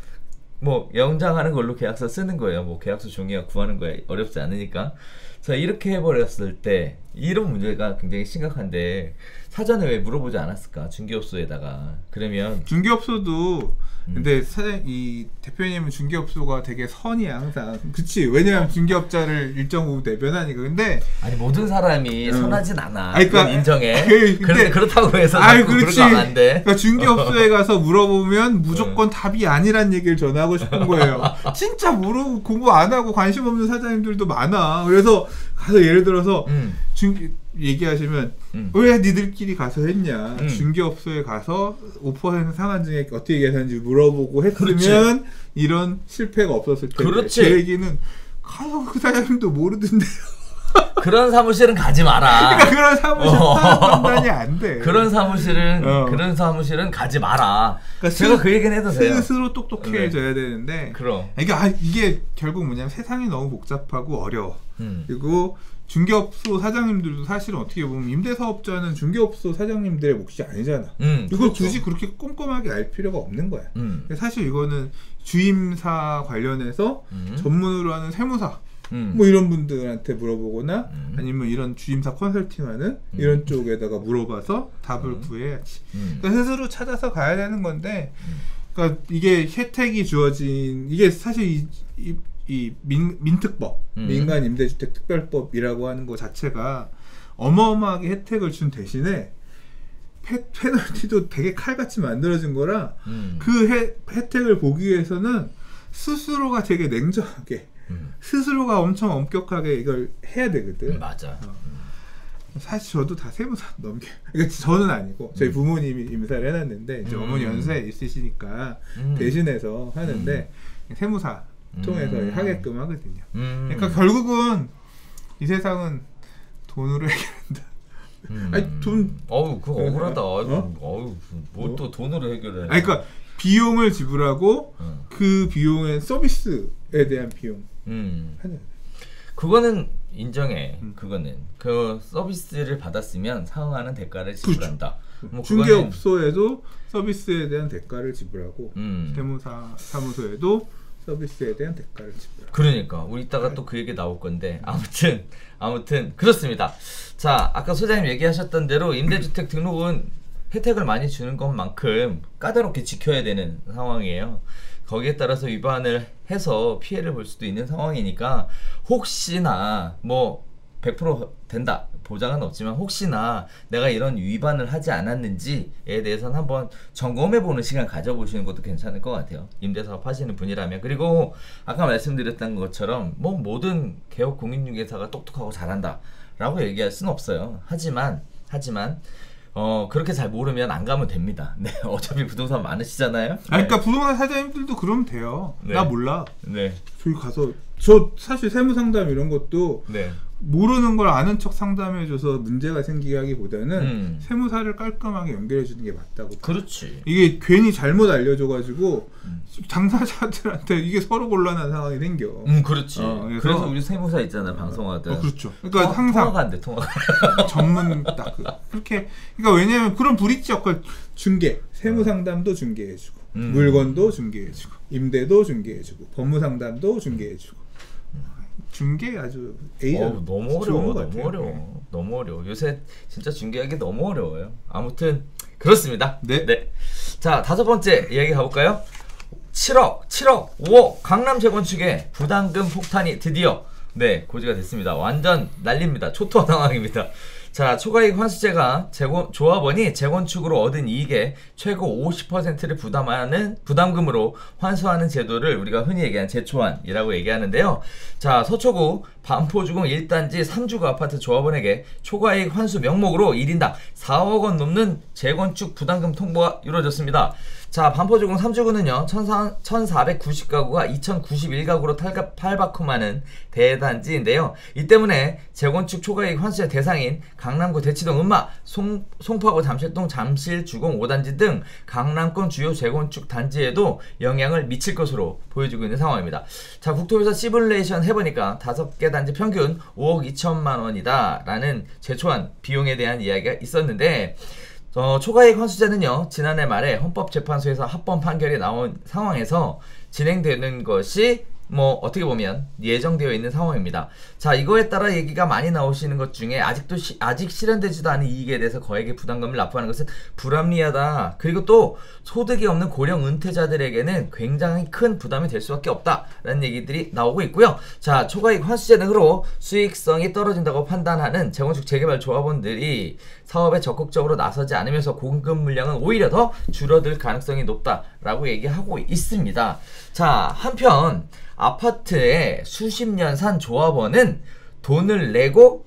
뭐 영장하는 걸로 계약서 쓰는 거예요. 뭐 계약서 종이가 구하는 거에 어렵지 않으니까. 자, 이렇게 해버렸을 때 이런 문제가 굉장히 심각한데 사전에 왜 물어보지 않았을까? 중개업소에다가. 그러면 중개업소도 근데 이 대표님은 중개업소가 되게 선이야 항상. 그치? 왜냐면 중개업자를 일정 부분 대변하니까. 근데 아니 모든 사람이 선하진 않아. 아니, 그건 인정해. 근데 그렇다고 해서 그렇지. 안 돼. 그러니까 중개업소에 가서 물어보면 무조건 답이 아니란 얘기를 전하고 싶은 거예요. 진짜 모르고 공부 안 하고 관심 없는 사장님들도 많아. 그래서 가서 예를 들어서 얘기하시면 왜 니들끼리 가서 했냐. 중개업소에 가서 5% 상한증액 어떻게 계산하는지 물어보고 했으면 그렇지. 이런 실패가 없었을 텐데. 그렇지. 제 얘기는 가서 그 사장님도 모르던데요. 그런 사무실은 가지 마라. 그러니까 그런 사무실 판단이 안 돼. 그런 사무실은 가지 마라. 그러니까 제가 그 얘기는 해도 돼요. 스스로 똑똑해져야 되는데. 그럼. 이게 결국 뭐냐면 세상이 너무 복잡하고 어려워. 그리고 중개업소 사장님들도 사실은 어떻게 보면 임대사업자는 중개업소 사장님들의 몫이 아니잖아. 이걸 그렇죠. 굳이 그렇게 꼼꼼하게 알 필요가 없는 거야. 사실 이거는 주임사 관련해서 전문으로 하는 세무사 뭐 이런 분들한테 물어보거나 아니면 이런 주임사 컨설팅하는 이런 쪽에다가 물어봐서 답을 구해야지. 그러니까 스스로 찾아서 가야 되는 건데, 그러니까 이게 혜택이 주어진 이게 사실 이 민특법, 민간 임대주택 특별법이라고 하는 거 자체가 어마어마하게 혜택을 준 대신에 페널티도 되게 칼같이 만들어진 거라 그 혜택을 보기 위해서는 스스로가 되게 냉정하게 스스로가 엄청 엄격하게 이걸 해야 되거든. 맞아. 사실 저도 다 세무사 그러니까 저는 아니고 저희 부모님이 임사를 해놨는데 이제 어머니 연세 있으시니까 대신해서 하는데 세무사 통해서 하게끔 하거든요. 그러니까 결국은 이 세상은 돈으로 해결한다. 아니 그거 억울하다. 뭘 또 돈으로 해결해? 아니 그러니까 비용을 지불하고 그 비용의 서비스에 대한 비용 하는. 그거는 인정해. 그거는 그 서비스를 받았으면 상응하는 대가를 지불한다. 그렇죠. 뭐 중개업소에도 서비스에 대한 대가를 지불하고 세무사 사무소에도 서비스에 대한 대가를 지불하고. 그러니까 우리 이따가 또 그 얘기 나올 건데 아무튼 그렇습니다. 자, 아까 소장님 얘기하셨던 대로 임대주택 등록은 혜택을 많이 주는 것만큼 까다롭게 지켜야 되는 상황이에요. 거기에 따라서 위반을 해서 피해를 볼 수도 있는 상황이니까 혹시나 뭐 100% 된다 보장은 없지만 혹시나 내가 이런 위반을 하지 않았는지에 대해서는 한번 점검해보는 시간 가져보시는 것도 괜찮을 것 같아요. 임대사업 하시는 분이라면. 그리고 아까 말씀드렸던 것처럼 뭐 모든 개업 공인중개사가 똑똑하고 잘한다 라고 얘기할 수는 없어요. 하지만 그렇게 잘 모르면 안 가면 됩니다. 네, 어차피 부동산 많으시잖아요. 네. 그러니까 부동산 사장님들도 그러면 돼요. 네. 나 몰라. 네. 저기 가서 저 사실 세무 상담 이런 것도 네. 모르는 걸 아는 척 상담해줘서 문제가 생기게 하기보다는 세무사를 깔끔하게 연결해주는 게 맞다고. 그렇지. 이게 괜히 잘못 알려줘가지고 당사자들한테 이게 서로 곤란한 상황이 생겨. 그렇지. 그래서 우리 세무사 있잖아 방송하든. 그렇죠. 그러니까 항상 통화가 안 돼, 통화가. 전문 딱 그렇게. 그러니까 왜냐면 그런 브릿지 역할 중개, 세무 상담도 중개해주고, 물건도 중개해주고, 임대도 중개해주고, 법무 상담도 중개해주고. 중개 아주 A야. 너무 어려워. 너무 어려워. 너무 어려워. 요새 진짜 중개하기 너무 어려워요. 아무튼 그렇습니다. 네. 네. 자, 5번째 이야기 가볼까요? 7억, 5억 강남 재건축에 부담금 폭탄이 드디어 고지가 됐습니다. 완전 난립니다. 초토화 상황입니다. 자, 초과이익 환수제가 조합원이 재건축으로 얻은 이익의 최고 50%를 부담하는 부담금으로 환수하는 제도를 우리가 흔히 얘기하는 재초환이라고 얘기하는데요. 자, 서초구 반포주공 1단지 3주거 아파트 조합원에게 초과이익 환수 명목으로 1인당 4억 원 넘는 재건축 부담금 통보가 이루어졌습니다. 자, 반포주공 3주구는요 1490가구가 2091가구로 탈바꿈하는 대단지인데요. 이 때문에 재건축 초과이익 환수의 대상인 강남구 대치동 은마, 송파구 잠실동 잠실주공 5단지 등 강남권 주요 재건축 단지에도 영향을 미칠 것으로 보여지고 있는 상황입니다. 자, 국토부에서 시뮬레이션 해보니까 5개 단지 평균 5억 2천만 원이다 라는 재초안 비용에 대한 이야기가 있었는데, 초과이익 환수제는요 지난해 말에 헌법재판소에서 합법 판결이 나온 상황에서 진행되는 것이 어떻게 보면 예정되어 있는 상황입니다. 자, 이거에 따라 얘기가 많이 나오시는 것 중에 아직 실현되지도 않은 이익에 대해서 거액의 부담금을 납부하는 것은 불합리하다. 그리고 또 소득이 없는 고령 은퇴자들에게는 굉장히 큰 부담이 될 수밖에 없다라는 얘기들이 나오고 있고요. 자, 초과이익 환수제 등으로 수익성이 떨어진다고 판단하는 재건축 재개발 조합원들이 사업에 적극적으로 나서지 않으면서 공급 물량은 오히려 더 줄어들 가능성이 높다라고 얘기하고 있습니다. 자, 한편 아파트에 수십 년 산 조합원은 돈을 내고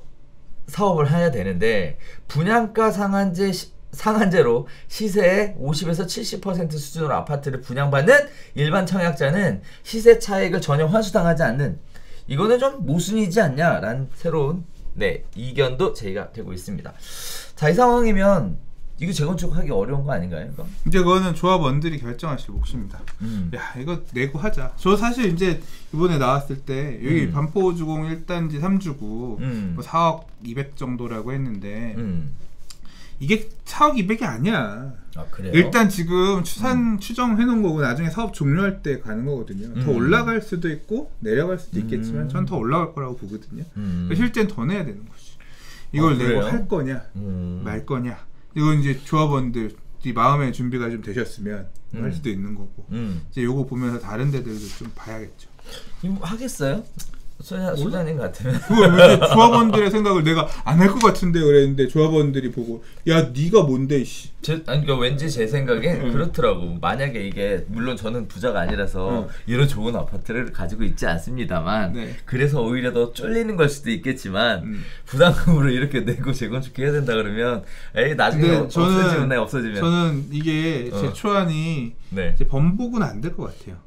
사업을 해야 되는데, 분양가 상한제로 시세의 50에서 70% 수준으로 아파트를 분양받는 일반 청약자는 시세 차익을 전혀 환수당하지 않는, 이거는 좀 모순이지 않냐라는 새로운 이견도 제기가 되고 있습니다. 자, 이 상황이면 이거 재건축하기 어려운 거 아닌가요? 이거? 이제 그거는 조합원들이 결정하실 몫입니다. 야, 이거 내고 하자. 저 사실 이제 이번에 나왔을 때 여기 반포주공 1단지 3주구 4억 200 정도라고 했는데 이게 4억 200이 아니야. 아, 그래요? 일단 지금 추정해 놓은 거고 나중에 사업 종료할 때 가는 거거든요. 더 올라갈 수도 있고 내려갈 수도 있겠지만 전 더 올라갈 거라고 보거든요. 실제는 더 내야 되는 거지. 이걸 내고 할 거냐 말 거냐. 이건 이제 조합원들이 마음의 준비가 좀 되셨으면 할 수도 있는 거고 이제 요거 보면서 다른 데들도 좀 봐야겠죠. 이거 하겠어요? 소장님 같으면 그걸 조합원들의 생각을 내가 안 할 것 같은데 그랬는데 조합원들이 보고 야 네가 뭔데 씨. 그러니까 왠지 제 생각엔 그렇더라고. 만약에 이게 물론 저는 부자가 아니라서 이런 좋은 아파트를 가지고 있지 않습니다만 그래서 오히려 더 쫄리는 걸 수도 있겠지만 부담금으로 이렇게 내고 재건축해야 된다 그러면 나중에 없어지면 저는 이게 제 초안이 이제 번복은 안 될 것 같아요.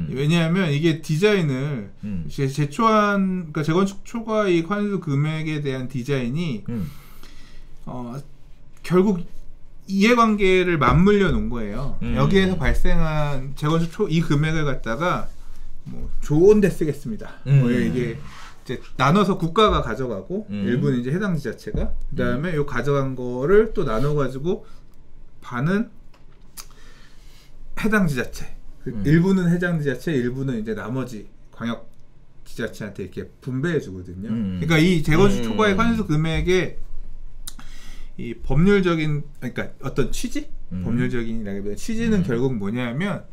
왜냐하면 이게 디자인을 제 초안, 그러니까 재건축 초과이익 환수 금액에 대한 디자인이 결국 이해관계를 맞물려 놓은 거예요. 여기에서 발생한 재건축 이 금액을 갖다가 좋은 데 쓰겠습니다. 이게 이제 나눠서 국가가 가져가고 일부는 이제 해당 지자체가, 그다음에 요 가져간 거를 또 나눠 가지고 반은 해당 지자체, 일부는 해당 지자체, 일부는 이제 나머지 광역 지자체한테 이렇게 분배해 주거든요. 그러니까 이 재건축 초과이익 환수 금액의 이 법률적인, 그러니까 어떤 취지? 법률적인이라기보다 취지는 결국 뭐냐면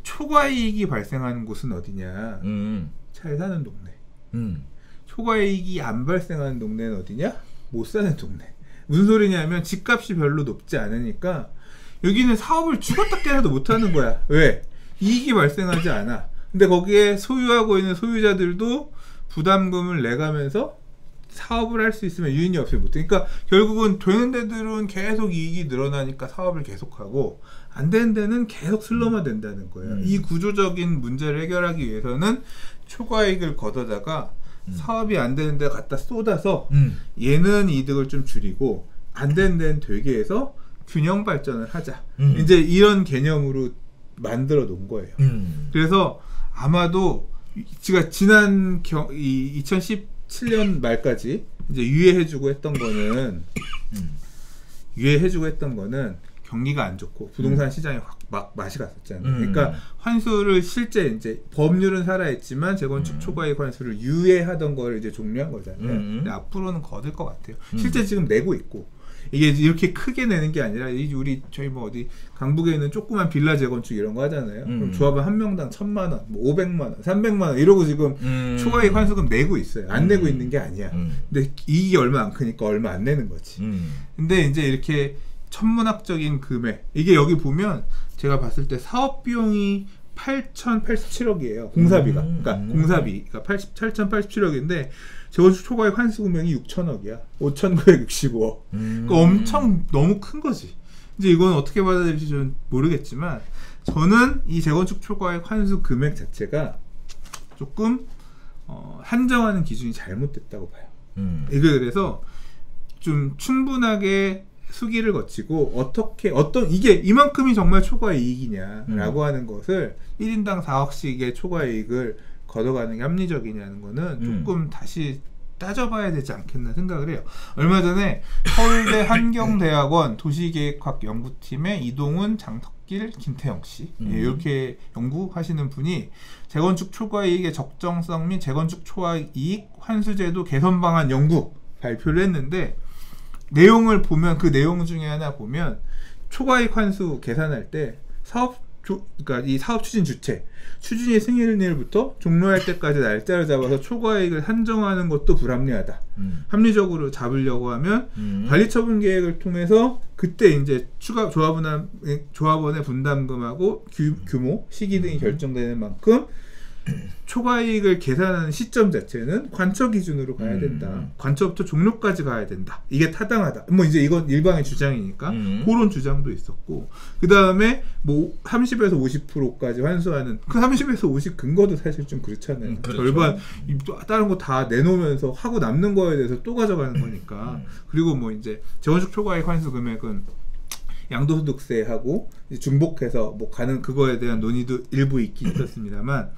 초과이익이 발생하는 곳은 어디냐? 잘 사는 동네. 초과이익이 안 발생하는 동네는 어디냐? 못 사는 동네. 무슨 소리냐면 집값이 별로 높지 않으니까 여기는 사업을 죽었다 깨라도 못 하는 거야. 왜? 이익이 발생하지 않아. 근데 거기에 소유하고 있는 소유자들도 부담금을 내가면서 사업을 할 수 있으면 유인이 없으면 못해. 그러니까 결국은 되는 데들은 계속 이익이 늘어나니까 사업을 계속하고 안 되는 데는 계속 슬럼화 된다는 거예요. 이 구조적인 문제를 해결하기 위해서는 초과이익을 걷어다가 사업이 안 되는 데 갖다 쏟아서 얘는 이득을 좀 줄이고 안 되는 데는 되게 해서 균형 발전을 하자. 이제 이런 개념으로 만들어 놓은 거예요. 그래서 아마도 제가 지난 2017년 말까지 이제 유예해주고 했던 거는 경기가 안 좋고 부동산 시장이 확 막 맛이 갔었잖아요. 그러니까 환수를 실제 이제 법률은 살아있지만 재건축 초과이익 환수를 유예하던 거를 이제 종료한 거잖아요. 근데 앞으로는 거둘 것 같아요. 실제 지금 내고 있고 이게 이렇게 크게 내는 게 아니라 저희 뭐 어디 강북에 있는 조그만 빌라 재건축 이런 거 하잖아요. 그럼 조합은 한 명당 1,000만 원, 뭐 500만 원, 300만 원 이러고 지금 초과이익 환수금 내고 있어요. 안 내고 있는 게 아니야. 근데 이익이 얼마 안 크니까 얼마 안 내는 거지. 근데 이제 이렇게 천문학적인 금액, 이게 여기 보면 제가 봤을 때 사업 비용이 8,087억이에요. 공사비가. 그러니까 공사비가 8,087억인데 재건축 초과이익 환수 금액이 6,000억이야. 5,965억. 그러니까 엄청 너무 큰 거지. 이제 이건 어떻게 받아들일지 저는 모르겠지만 저는 이 재건축 초과이익 환수 금액 자체가 조금 한정하는 기준이 잘못됐다고 봐요. 이게 그래서 좀 충분하게 수기를 거치고 이게 이만큼이 정말 초과이익이냐라고 하는 것을 1인당 4억씩의 초과이익을 걷어가는 게 합리적이냐는 거는 조금 다시 따져봐야 되지 않겠나 생각을 해요. 얼마 전에 서울대 환경대학원 도시계획학 연구팀의 이동훈, 장덕길, 김태영 씨 이렇게 연구하시는 분이 재건축 초과이익의 적정성 및 재건축 초과이익 환수제도 개선 방안 연구 발표를 했는데 내용을 보면 그 내용 중에 하나 보면 초과이익 환수 계산할 때 그러니까 이 사업 추진 주체 추진이 승인일부터 종료할 때까지 날짜를 잡아서 초과이익을 산정하는 것도 불합리하다. 합리적으로 잡으려고 하면 관리처분 계획을 통해서 그때 이제 추가 조합원의 분담금하고 규모, 시기 등이 결정되는 만큼 초과이익을 계산하는 시점 자체는 관처 기준으로 가야 된다. 관처부터 종료까지 가야 된다. 이게 타당하다. 뭐 이제 이건 일방의 주장이니까 그런 주장도 있었고, 그 다음에 뭐 30에서 50%까지 환수하는 그 30에서 50 근거도 사실 좀 그렇잖아요. 그렇죠. 절반 다른 거 다 내놓으면서 하고 남는 거에 대해서 또 가져가는 거니까. 그리고 뭐 이제 재건축 초과이익 환수 금액은 양도소득세하고 중복해서 뭐 가는 그거에 대한 논의도 일부 있긴 있었습니다만,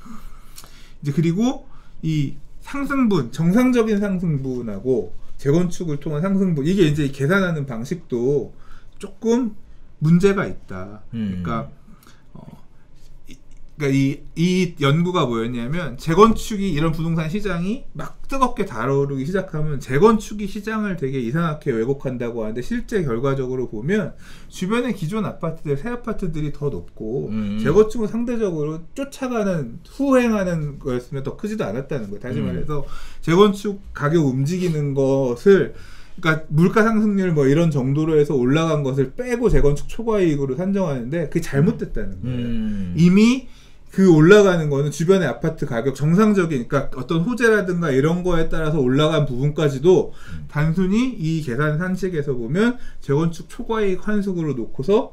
이제 그리고 이 상승분, 정상적인 상승분하고 재건축을 통한 상승분, 이게 이제 계산하는 방식도 조금 문제가 있다. 그러니까 이 연구가 뭐였냐면, 재건축이 이런 부동산 시장이 막 뜨겁게 달아오르기 시작하면 재건축이 시장을 되게 이상하게 왜곡한다고 하는데, 실제 결과적으로 보면 주변의 기존 아파트들, 새 아파트들이 더 높고 재건축은 상대적으로 쫓아가는, 후행하는 거였으면 더 크지도 않았다는 거예요. 다시 말해서 재건축 가격 움직이는 것을, 그러니까 물가 상승률 뭐 이런 정도로 해서 올라간 것을 빼고 재건축 초과이익으로 산정하는데 그게 잘못됐다는 거예요. 이미 그 올라가는 거는 주변의 아파트 가격 정상적인, 그러니까 어떤 호재라든가 이런 거에 따라서 올라간 부분까지도 단순히 이 계산 산식에서 보면 재건축 초과이익 환수로 놓고서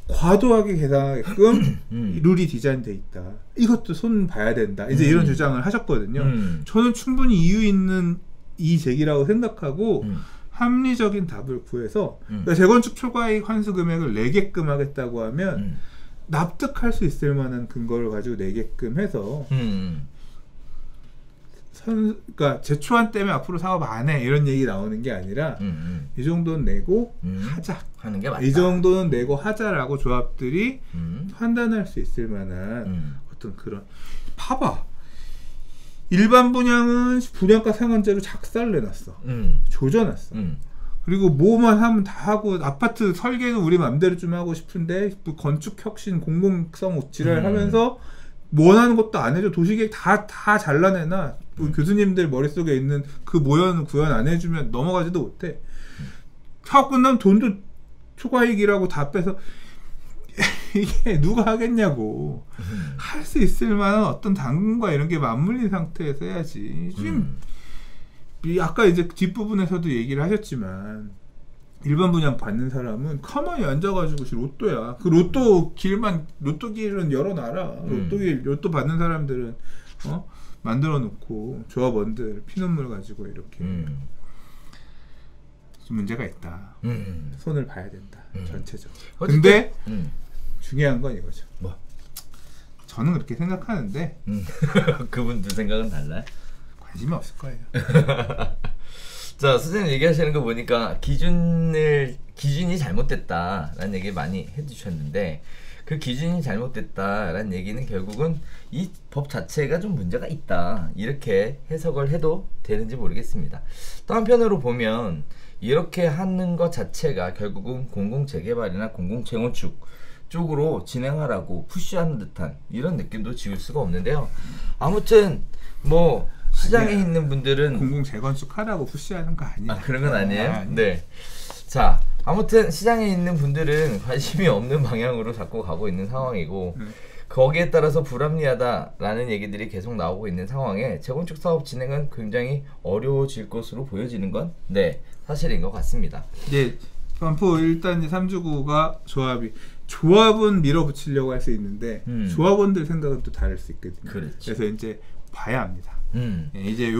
과도하게 계산하게끔 룰이 디자인돼 있다. 이것도 손 봐야 된다. 이제 이런 주장을 하셨거든요. 저는 충분히 이유 있는 이 제기라고 생각하고 합리적인 답을 구해서, 그러니까 재건축 초과이익 환수 금액을 내게끔 하겠다고 하면 납득할 수 있을 만한 근거를 가지고 내게끔 해서 그러니까 제초안 때문에 앞으로 사업 안 해 이런 얘기 나오는 게 아니라 이 정도는 내고 하자 하는 게 맞다. 이 정도는 내고 하자라고 조합들이 판단할 수 있을 만한 어떤 그런, 봐봐, 일반 분양은 분양가 상한제로 작살을 내놨어. 조져놨어. 그리고 뭐만 하면 다 하고, 아파트 설계도 우리 맘대로 좀 하고 싶은데 또 건축 혁신, 공공성 지랄 하면서 원하는 것도 안 해줘. 도시계획 다 잘라내나. 교수님들 머릿속에 있는 그 모형 구현 안 해주면 넘어가지도 못해. 사업 끝나면 돈도 초과이익이라고 다 빼서 이게 누가 하겠냐고. 할 수 있을 만한 어떤 당근과 이런 게 맞물린 상태에서 해야지. 지금 아까 이제 뒷부분에서도 얘기를 하셨지만 일반 분양 받는 사람은 가만히 앉아가지고 로또야. 그 로또 길은 열어놔라. 로또 받는 사람들은 만들어 놓고 조합원들 피눈물 가지고 이렇게 좀 문제가 있다. 손을 봐야 된다. 전체적으로. 근데 중요한 건 이거죠. 뭐? 저는 그렇게 생각하는데 그분들 생각은 달라요? 관심이 없을 거예요. 자, 선생님 얘기하시는 거 보니까 기준이 잘못됐다라는 얘기 많이 해주셨는데 그 기준이 잘못됐다라는 얘기는 결국은 이 법 자체가 좀 문제가 있다 이렇게 해석을 해도 되는지 모르겠습니다. 또 한편으로 보면 이렇게 하는 것 자체가 결국은 공공재개발이나 공공재건축 쪽으로 진행하라고 푸시하는 듯한 이런 느낌도 지울 수가 없는데요. 아무튼 뭐 시장에 아니야. 있는 분들은 공공재건축 하라고 푸시하는 거 아니야. 그런 건 아니에요? 네. 자, 아무튼 시장에 있는 분들은 관심이 없는 방향으로 자꾸 가고 있는 상황이고 거기에 따라서 불합리하다라는 얘기들이 계속 나오고 있는 상황에 재건축 사업 진행은 굉장히 어려워질 것으로 보여지는 건 사실인 것 같습니다. 예, 반포 1단지 3주구가 조합은 밀어붙이려고 할 수 있는데 조합원들 생각은 또 다를 수 있거든요. 그렇죠. 그래서 이제 봐야 합니다. 예, 이제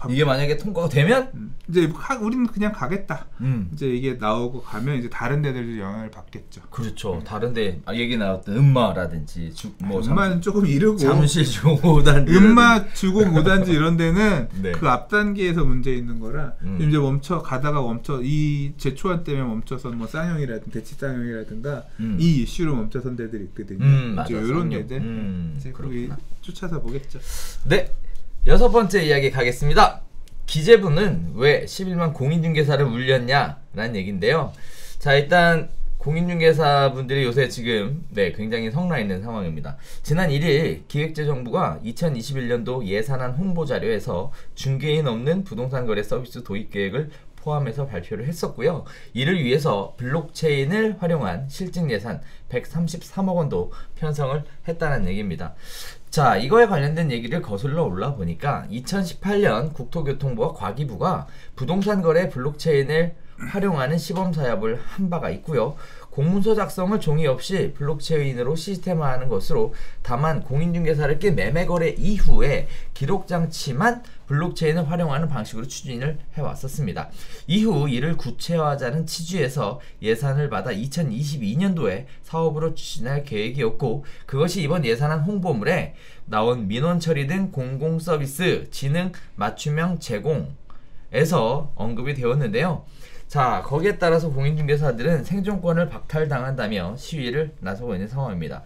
이게 만약에 통과가 되면 이제 우리는 그냥 가겠다. 이제 이게 나오고 가면 이제 다른 데들도 영향을 받겠죠. 그렇죠. 다른데 얘기 나왔던 음마라든지 음마는 조금 이르고 잠실 주공 5단지 음마 주공 5단지 이런 데는 네. 그 앞 단계에서 문제 있는 거라 이제 가다가 이 제초안 때문에 멈춰선 뭐 쌍용이라든가 대치 쌍용이라든가 이 이슈로 멈춰선 데들이 있거든요. 맞아. 이런 데들 이제 거기 쫓아서 보겠죠. 네. 6번째 이야기 가겠습니다. 기재부는 왜 11만 공인중개사를 울렸냐라는 얘기인데요. 자, 일단 공인중개사분들이 요새 지금 굉장히 성나 있는 상황입니다. 지난 1일 기획재정부가 2021년도 예산안 홍보자료에서 중개인 없는 부동산 거래 서비스 도입 계획을 포함해서 발표를 했었고요. 이를 위해서 블록체인을 활용한 실증 예산 133억 원도 편성을 했다는 얘기입니다. 자, 이거에 관련된 얘기를 거슬러 올라 보니까 2018년 국토교통부와 과기부가 부동산 거래 블록체인을 활용하는 시범 사업을 한 바가 있고요. 공문서 작성을 종이 없이 블록체인으로 시스템화하는 것으로 다만 공인중개사를 낀 매매 거래 이후에 기록 장치만 블록체인을 활용하는 방식으로 추진을 해왔었습니다. 이후 이를 구체화하자는 취지에서 예산을 받아 2022년도에 사업으로 추진할 계획이었고 그것이 이번 예산안 홍보물에 나온 민원 처리 등 공공서비스 진흥 맞춤형 제공에서 언급이 되었는데요. 자, 거기에 따라서 공인중개사들은 생존권을 박탈당한다며 시위를 나서고 있는 상황입니다.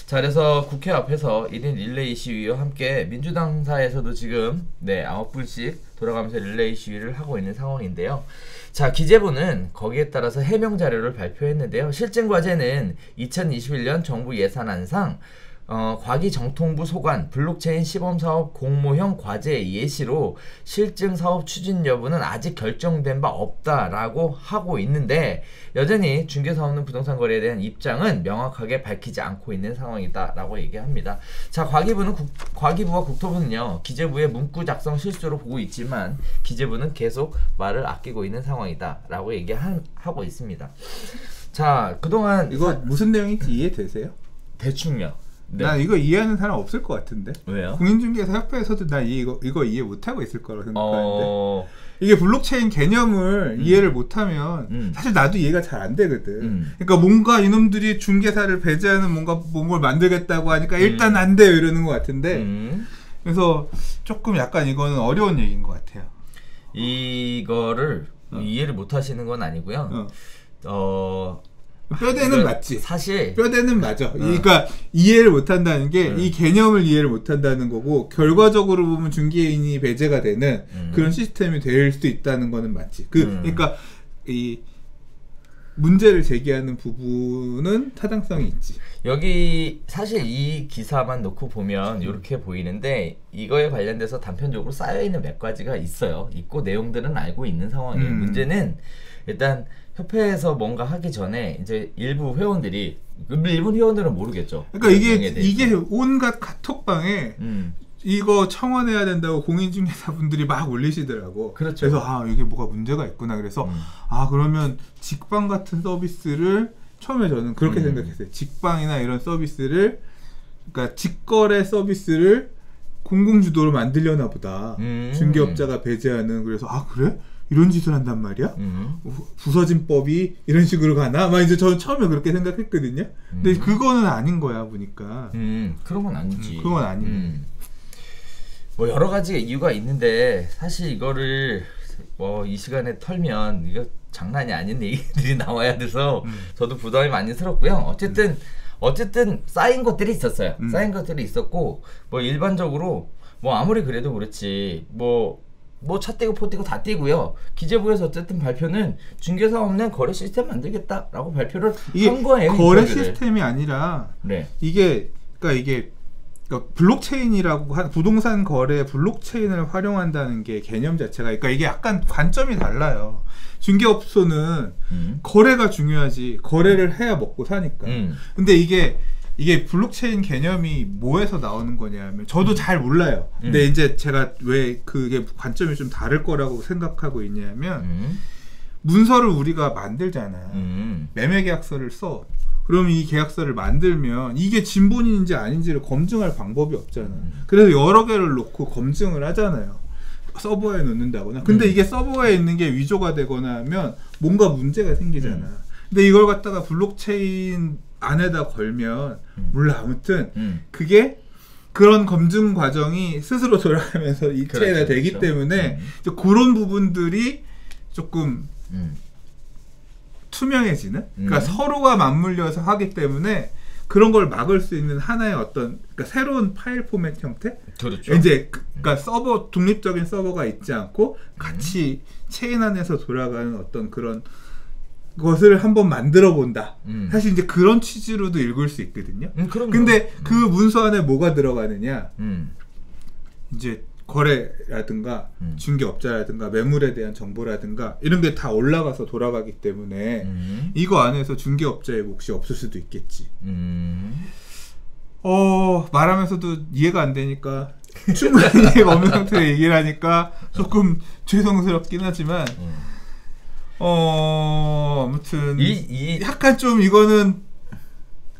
자, 그래서 국회 앞에서 1인 릴레이 시위와 함께 민주당사에서도 지금 9분씩 돌아가면서 릴레이 시위를 하고 있는 상황인데요. 자, 기재부는 거기에 따라서 해명 자료를 발표했는데요. 실증 과제는 2021년 정부 예산안상 과기정통부 소관 블록체인 시범사업 공모형 과제 예시로 실증 사업 추진 여부는 아직 결정된 바 없다라고 하고 있는데 여전히 중개사 없는 부동산 거래에 대한 입장은 명확하게 밝히지 않고 있는 상황이다라고 얘기합니다. 자, 과기부와 국토부는요 기재부의 문구 작성 실수로 보고 있지만 기재부는 계속 말을 아끼고 있는 상황이다라고 얘기하고 있습니다. 자, 그동안 이거 무슨 내용인지 이해되세요? 대충요. 네. 난 이거 이해하는 사람 없을 것 같은데. 왜요? 공인중개사 협회에서도 난 이거 이해 못하고 있을 거라고 생각하는데 이게 블록체인 개념을 이해를 못하면 사실 나도 이해가 잘 안 되거든. 그러니까 뭔가 이놈들이 중개사를 배제하는 뭔가를 만들겠다고 하니까 일단 안 돼요 이러는 것 같은데 그래서 조금 약간 이거는 어려운 얘기인 것 같아요. 이거를 이해를 못하시는 건 아니고요. 뼈대는 맞지. 사실 뼈대는 맞아. 그러니까 이해를 못한다는 게 이 개념을 이해를 못한다는 거고 결과적으로 보면 중개인이 배제가 되는 그런 시스템이 될 수도 있다는 거는 맞지. 그러니까 이 문제를 제기하는 부분은 타당성이 있지. 여기 사실 이 기사만 놓고 보면 이렇게 보이는데 이거에 관련돼서 단편적으로 쌓여있는 몇 가지가 있고 내용들은 알고 있는 상황이에요. 문제는 일단 협회에서 뭔가 하기 전에 이제 일부 회원들은 모르겠죠. 그러니까 이게 온갖 카톡방에 이거 청원해야 된다고 공인중개사분들이 막 올리시더라고. 그렇죠. 그래서 아 이게 뭐가 문제가 있구나. 그래서 아 그러면 직방 같은 서비스를 처음에 저는 그렇게 생각했어요. 직방이나 이런 서비스를 그러니까 직거래 서비스를 공공주도로 만들려나 보다. 중개업자가 배제하는. 그래서 아 그래? 이런 짓을 한단 말이야? 부서진법이 이런 식으로 가나? 막 이제 저는 처음에 그렇게 생각했거든요. 근데 그거는 아닌 거야 보니까. 그런 건 아니지. 그건 아니네. 뭐 여러 가지 이유가 있는데 사실 이거를 뭐 이 시간에 털면 이거 장난이 아닌 얘기들이 나와야 돼서 저도 부담이 많이 스럽고요. 어쨌든 쌓인 것들이 있었어요. 쌓인 것들이 있었고 뭐 일반적으로 뭐 아무리 그래도 그렇지 뭐 차 떼고 포 떼고 다 떼고요. 기재부에서 어쨌든 발표는 중개사 없는 거래 시스템 만들겠다라고 발표를 한 거예요. 거래 시스템이 아니라 네. 이게 블록체인이라고 한 부동산 거래 블록체인을 활용한다는 게 개념 자체가 그러니까 이게 약간 관점이 달라요. 중개업소는 거래가 중요하지. 거래를 해야 먹고 사니까. 근데 이게 블록체인 개념이 뭐에서 나오는 거냐면 저도 잘 몰라요. 근데 이제 제가 왜 그게 관점이 좀 다를 거라고 생각하고 있냐면 문서를 우리가 만들잖아. 매매 계약서를 써. 그럼 이 계약서를 만들면 이게 진본인인지 아닌지를 검증할 방법이 없잖아. 그래서 여러 개를 놓고 검증을 하잖아요. 서버에 넣는다거나. 근데 이게 서버에 있는 게 위조가 되거나 하면 뭔가 문제가 생기잖아. 근데 이걸 갖다가 블록체인 안에다 걸면 몰라. 아무튼 그게 그런 검증 과정이 스스로 돌아가면서 이체가 되기 때문에 그런 부분들이 조금 투명해지는? 그러니까 서로가 맞물려서 하기 때문에 그런 걸 막을 수 있는 하나의 어떤 그러니까 새로운 파일 포맷 형태? 그렇죠. 이제 그러니까 서버 독립적인 서버가 있지 않고 같이 체인 안에서 돌아가는 어떤 그런 것을 한번 만들어 본다. 사실 이제 그런 취지로도 읽을 수 있거든요. 근데 그 문서 안에 뭐가 들어가느냐? 이제 거래라든가 중개업자라든가 매물에 대한 정보라든가 이런 게 다 올라가서 돌아가기 때문에 이거 안에서 중개업자의 몫이 없을 수도 있겠지. 말하면서도 이해가 안 되니까 충분히 이해가 없는 상태로 얘기를 하니까 조금 죄송스럽긴 하지만 아무튼 약간 좀 이거는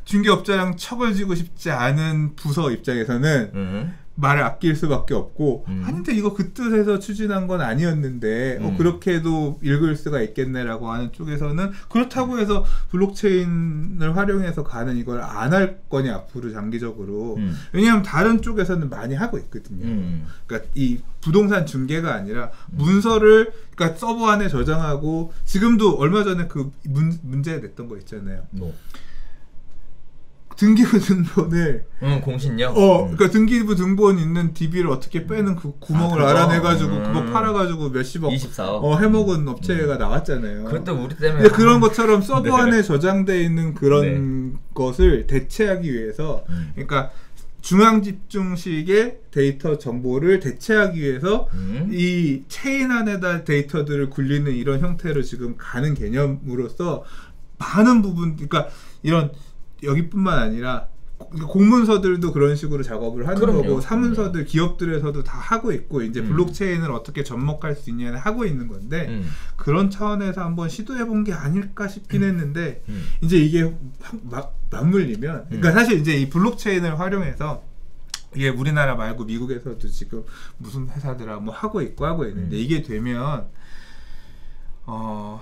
중개업자랑 척을 지고 싶지 않은 부서 입장에서는 말을 아낄 수밖에 없고 아닌데 이거 그 뜻에서 추진한 건 아니었는데 그렇게도 읽을 수가 있겠네라고 하는 쪽에서는 그렇다고 해서 블록체인을 활용해서 가는 이걸 안 할 거냐 앞으로 장기적으로. 왜냐하면 다른 쪽에서는 많이 하고 있거든요. 그러니까 이 부동산 중개가 아니라 문서를 그러니까 서버 안에 저장하고 지금도 얼마 전에 그 문제 냈던 거 있잖아요. 등기부 등본을 공신력. 그러니까 등기부 등본 있는 DB를 어떻게 빼는 그 구멍을 알아내가지고 그거 팔아가지고 몇십억 24억 해먹은 업체가 나왔잖아요. 그것도 우리 때문에. 그런 것처럼 서버 안에 저장돼 있는 그런 것을 대체하기 위해서, 그러니까 중앙 집중식의 데이터 정보를 대체하기 위해서 이 체인 안에다 데이터들을 굴리는 이런 형태로 지금 가는 개념으로서 많은 부분, 그러니까 이런 여기뿐만 아니라 공문서들도 그런 식으로 작업을 하는 거고 사문서들 기업들에서도 다 하고 있고 이제 블록체인을 어떻게 접목할 수 있냐는 하고 있는 건데 그런 차원에서 한번 시도해본 게 아닐까 싶긴 했는데 이제 이게 맞물리면 그러니까 사실 이제 이 블록체인을 활용해서 이게 우리나라 말고 미국에서도 지금 무슨 회사들아 뭐 하고 있는데 이게 되면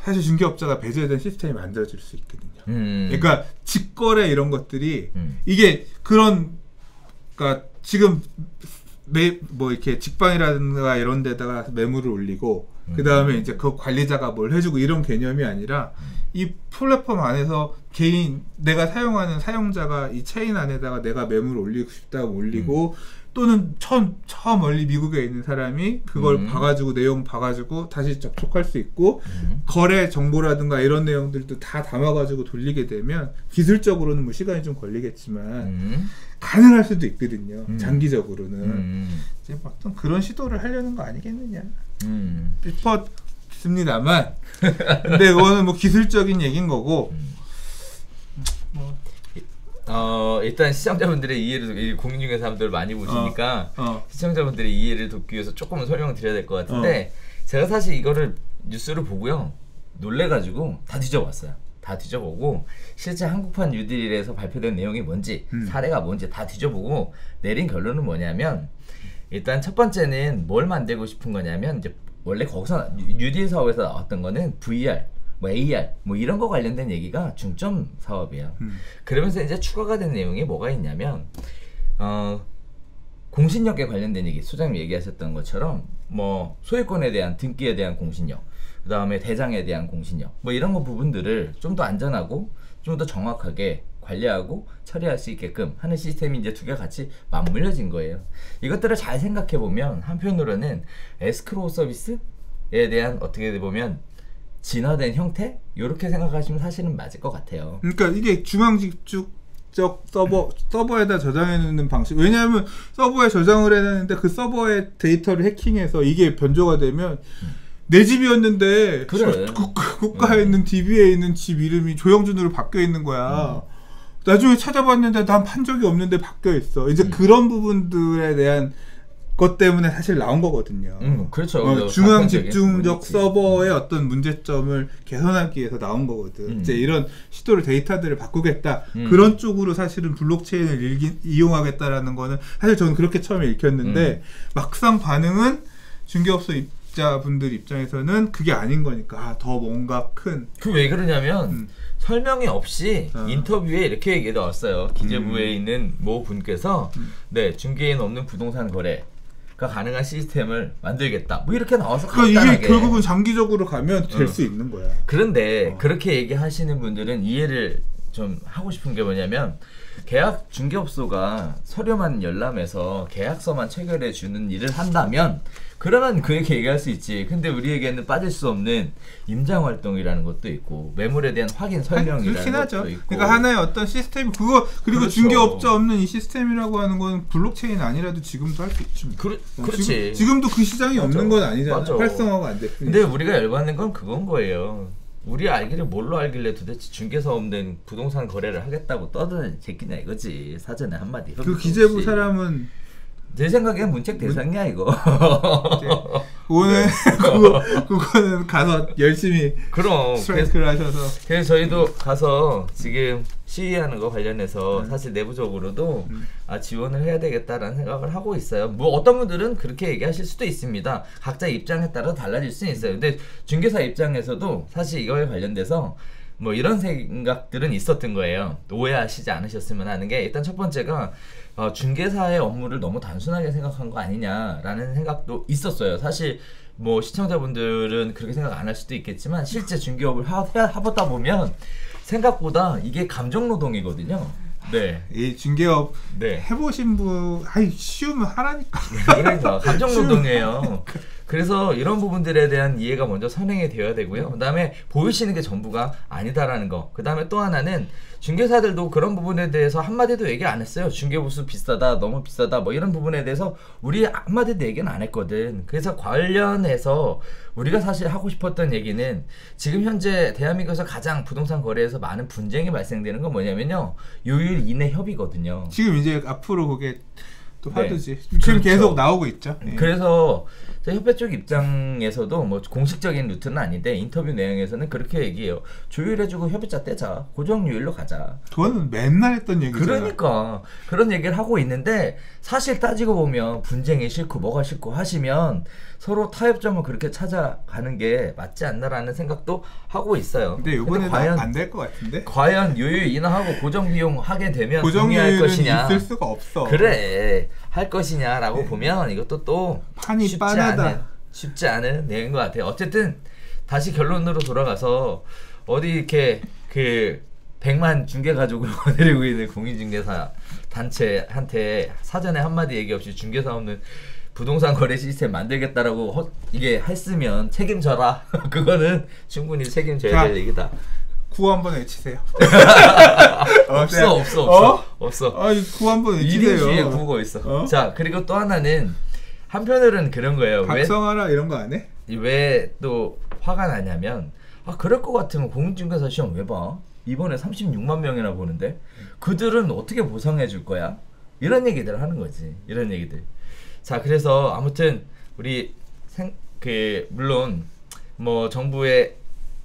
사실 중개업자가 배제된 시스템이 만들어질 수 있거든요. 그러니까 직거래 이런 것들이 이게 그러니까 지금 뭐 이렇게 직방이라든가 이런 데다가 매물을 올리고 그 다음에 이제 그 관리자가 뭘 해주고 이런 개념이 아니라 이 플랫폼 안에서 개인 내가 사용하는 사용자가 이 체인 안에다가 내가 매물을 올리고 싶다고 올리고 또는 저 멀리 미국에 있는 사람이 그걸 봐가지고 내용 봐가지고 다시 접촉할 수 있고 거래 정보라든가 이런 내용들도 다 담아가지고 돌리게 되면 기술적으로는 뭐 시간이 좀 걸리겠지만 가능할 수도 있거든요. 장기적으로는 이제 어떤 그런 시도를 하려는 거 아니겠느냐 싶습니다만 근데 그거는 뭐 기술적인 얘기인 거고 일단 시청자분들의 이해를 공인중개사 사람들 많이 보시니까 시청자분들의 이해를 돕기 위해서 조금은 설명을 드려야 될 것 같은데 제가 사실 이거를 뉴스를 보고요 놀래가지고 다 뒤져봤어요. 다 뒤져보고 실제 한국판 뉴딜에서 발표된 내용이 뭔지 사례가 뭔지 다 뒤져보고 내린 결론은 뭐냐면 일단 첫 번째는 뭘 만들고 싶은 거냐면 이제 원래 거기서 뉴딜 사업에서 나왔던 거는 VR 뭐 AR 뭐 이런 거 관련된 얘기가 중점 사업이에요. 그러면서 이제 추가가 된 내용이 뭐가 있냐면 공신력에 관련된 얘기, 소장님 얘기하셨던 것처럼 뭐 소유권에 대한 등기에 대한 공신력, 그 다음에 대장에 대한 공신력 뭐 이런 거 부분들을 좀 더 안전하고 좀 더 정확하게 관리하고 처리할 수 있게끔 하는 시스템이 이제 두 개 같이 맞물려진 거예요. 이것들을 잘 생각해 보면 한편으로는 에스크로우 서비스에 대한 어떻게 보면 진화된 형태? 이렇게 생각하시면 사실은 맞을 것 같아요. 그러니까 이게 중앙 집중적 서버에다 저장해 놓는 방식. 왜냐하면 서버에 저장을 해놨는데 그 서버의 데이터를 해킹해서 이게 변조가 되면 내 집이었는데 그래. 국가에 있는 DB에 있는 집 이름이 조영준으로 바뀌어 있는 거야. 나중에 찾아봤는데 난 판 적이 없는데 바뀌어 있어. 이제 그런 부분들에 대한 것 때문에 사실 나온 거거든요. 그렇죠. 중앙 집중적 서버의 어떤 문제점을 개선하기 위해서 나온 거거든. 이제 이런 시도를 데이터들을 바꾸겠다. 그런 쪽으로 사실은 블록체인을 이용하겠다라는 거는 사실 저는 그렇게 처음에 읽혔는데 막상 반응은 중개업소 입자분들 입장에서는 그게 아닌 거니까 더 뭔가 큰. 그 왜 그러냐면 설명이 없이 인터뷰에 이렇게 얘기 나왔어요. 기재부에 있는 모 분께서 네 중개인 없는 부동산 거래가 가능한 시스템을 만들겠다. 뭐 이렇게 나와서 간단하게. 이게 결국은 장기적으로 가면 될 수 있는 거야. 그런데 그렇게 얘기하시는 분들은 이해를 좀 하고 싶은 게 뭐냐면 계약 중개업소가 서류만 열람해서 계약서만 체결해 주는 일을 한다면 그러면 그렇게 얘기할 수 있지. 근데 우리에게는 빠질 수 없는 임장 활동이라는 것도 있고 매물에 대한 확인 설명이라는 것도 있고. 그러니까 하나의 어떤 시스템 그거 그리고 그렇죠. 중개업자 없는 이 시스템이라고 하는 건 블록체인 아니라도 지금도 할 수 있죠. 그렇지. 지금도 그 시장이 맞아. 없는 건 아니잖아. 맞아. 활성화가 안 됐으니까. 근데 우리가 열받는 건 그건 거예요. 우리 알기를 뭘로 알길래 도대체 중개사 없는 부동산 거래를 하겠다고 떠드는 새끼냐 이거지. 사전에 한마디. 그 기재부 사람은 내 생각엔 문책 대상이야 이거. 오늘 그거는 가서 열심히 그럼 스트라이크를 하셔서. 그래서 저희도 가서 지금 시위하는 거 관련해서 사실 내부적으로도 지원을 해야 되겠다라는 생각을 하고 있어요. 뭐 어떤 분들은 그렇게 얘기하실 수도 있습니다. 각자 입장에 따라 달라질 수는 있어요. 근데 중개사 입장에서도 사실 이거에 관련돼서 뭐 이런 생각들은 있었던 거예요. 오해하시지 않으셨으면 하는 게 일단 첫 번째가 중개사의 업무를 너무 단순하게 생각한 거 아니냐라는 생각도 있었어요. 사실 뭐 시청자분들은 그렇게 생각 안 할 수도 있겠지만 실제 중개업을 하다 보면 생각보다 이게 감정노동이거든요. 네. 이 중개업 해보신 분, 쉬우면 하라니까. 그러니까 감정노동이에요. 그래서 이런 부분들에 대한 이해가 먼저 선행이 되어야 되고요. 그 다음에 보이시는 게 전부가 아니다라는 거. 그 다음에 또 하나는 중개사들도 그런 부분에 대해서 한마디도 얘기 안 했어요. 중개보수 비싸다, 너무 비싸다, 뭐 이런 부분에 대해서 우리 한마디도 얘기는 안 했거든. 그래서 관련해서 우리가 사실 하고 싶었던 얘기는 지금 현재 대한민국에서 가장 부동산 거래에서 많은 분쟁이 발생되는 건 뭐냐면요. 요율 이내 협의거든요. 지금 이제 앞으로 그게 또 화두지. 지금 계속 나오고 있죠. 그래서 협회 쪽 입장에서도 뭐 공식적인 루트는 아닌데 인터뷰 내용에서는 그렇게 얘기해요. 조율해주고 협의자 떼자. 고정요율로 가자. 그거는 맨날 했던 얘기잖아. 그러니까 그런 얘기를 하고 있는데 사실 따지고 보면 분쟁이 싫고 뭐가 싫고 하시면 서로 타협점을 그렇게 찾아가는 게 맞지 않나라는 생각도 하고 있어요. 근데 이번에는 안 될 것 같은데? 과연 요율 인하하고 고정비용 하게 되면 고정요율은 있을 수가 없어. 그래. 할 것이냐라고 보면 이것도 또 판이 쉽지 않은 내용인 것 같아요. 어쨌든 다시 결론으로 돌아가서 어디 이렇게 그 100만 중개 가족을 거느리고 있는 공인중개사 단체한테 사전에 한마디 얘기 없이 중개사 없는 부동산 거래 시스템 만들겠다라고 이게 했으면 책임져라. 그거는 충분히 책임져야 될 얘기다. 구호 한번 외치세요. 없어. 구호 한번 외치세요. 1인시에 구호가 있어. 자, 그리고 또 하나는 한편으로는 그런 거예요. 각성하라 이런 거 안 해? 왜 또 화가 나냐면 그럴 것 같으면 공인중개사 시험 왜 봐? 이번에 36만 명이나 보는데 그들은 어떻게 보상해 줄 거야? 이런 얘기들을 하는 거지. 이런 얘기들. 자, 그래서 아무튼 우리 물론 뭐 정부의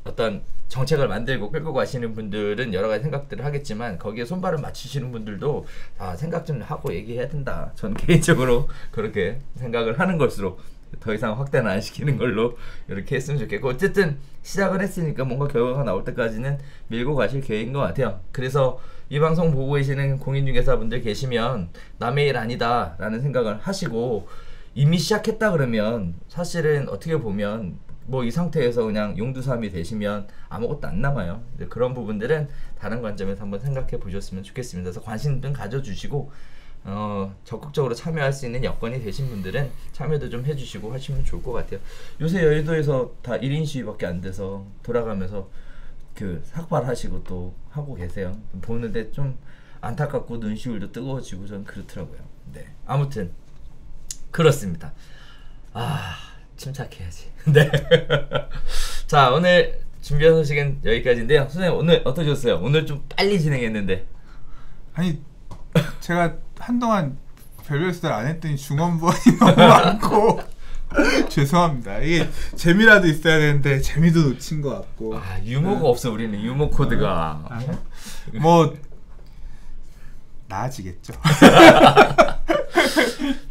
어떤 정책을 만들고 끌고 가시는 분들은 여러 가지 생각들을 하겠지만 거기에 손발을 맞추시는 분들도 다 생각 좀 하고 얘기해야 된다. 저는 개인적으로 그렇게 생각을 하는 것으로 더 이상 확대는 안 시키는 걸로 이렇게 했으면 좋겠고, 어쨌든 시작을 했으니까 뭔가 결과가 나올 때까지는 밀고 가실 계획인 것 같아요. 그래서 이 방송 보고 계시는 공인중개사분들 계시면 남의 일 아니다 라는 생각을 하시고 이미 시작했다 그러면 사실은 어떻게 보면 뭐 이 상태에서 그냥 용두삼이 되시면 아무것도 안 남아요. 그런 부분들은 다른 관점에서 한번 생각해 보셨으면 좋겠습니다. 그래서 관심 좀 가져주시고 적극적으로 참여할 수 있는 여건이 되신 분들은 참여도 좀 해주시고 하시면 좋을 것 같아요. 요새 여의도에서 다 1인 시위밖에 안 돼서 돌아가면서 그 삭발하시고 또 하고 계세요. 보는데 좀 안타깝고 눈시울도 뜨거워지고 전 그렇더라고요. 네, 아무튼 그렇습니다. 침착해야지. 네. 자, 오늘 준비한 소식은 여기까지인데요. 선생님 오늘 어떠셨어요? 오늘 좀 빨리 진행했는데. 아니 제가 한동안 별별 수다를 안 했더니 중원부원이 너무 많고 죄송합니다. 이게 재미라도 있어야 되는데 재미도 놓친 것 같고. 유머가 없어. 우리는 유머 코드가. 뭐 나아지겠죠.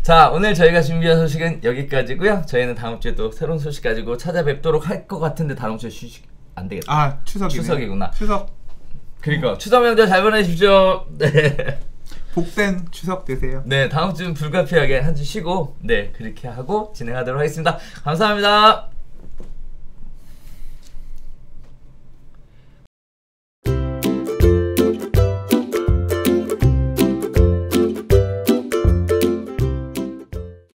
자, 오늘 저희가 준비한 소식은 여기까지고요. 저희는 다음 주에 또 새로운 소식 가지고 찾아뵙도록 할 것 같은데 다음 주에 안 되겠다. 추석이구나. 추석. 그러니까 추석 명절 잘 보내십시오. 네. 복된 추석 되세요. 네, 다음 주는 불가피하게 한 주 쉬고 그렇게 하고 진행하도록 하겠습니다. 감사합니다.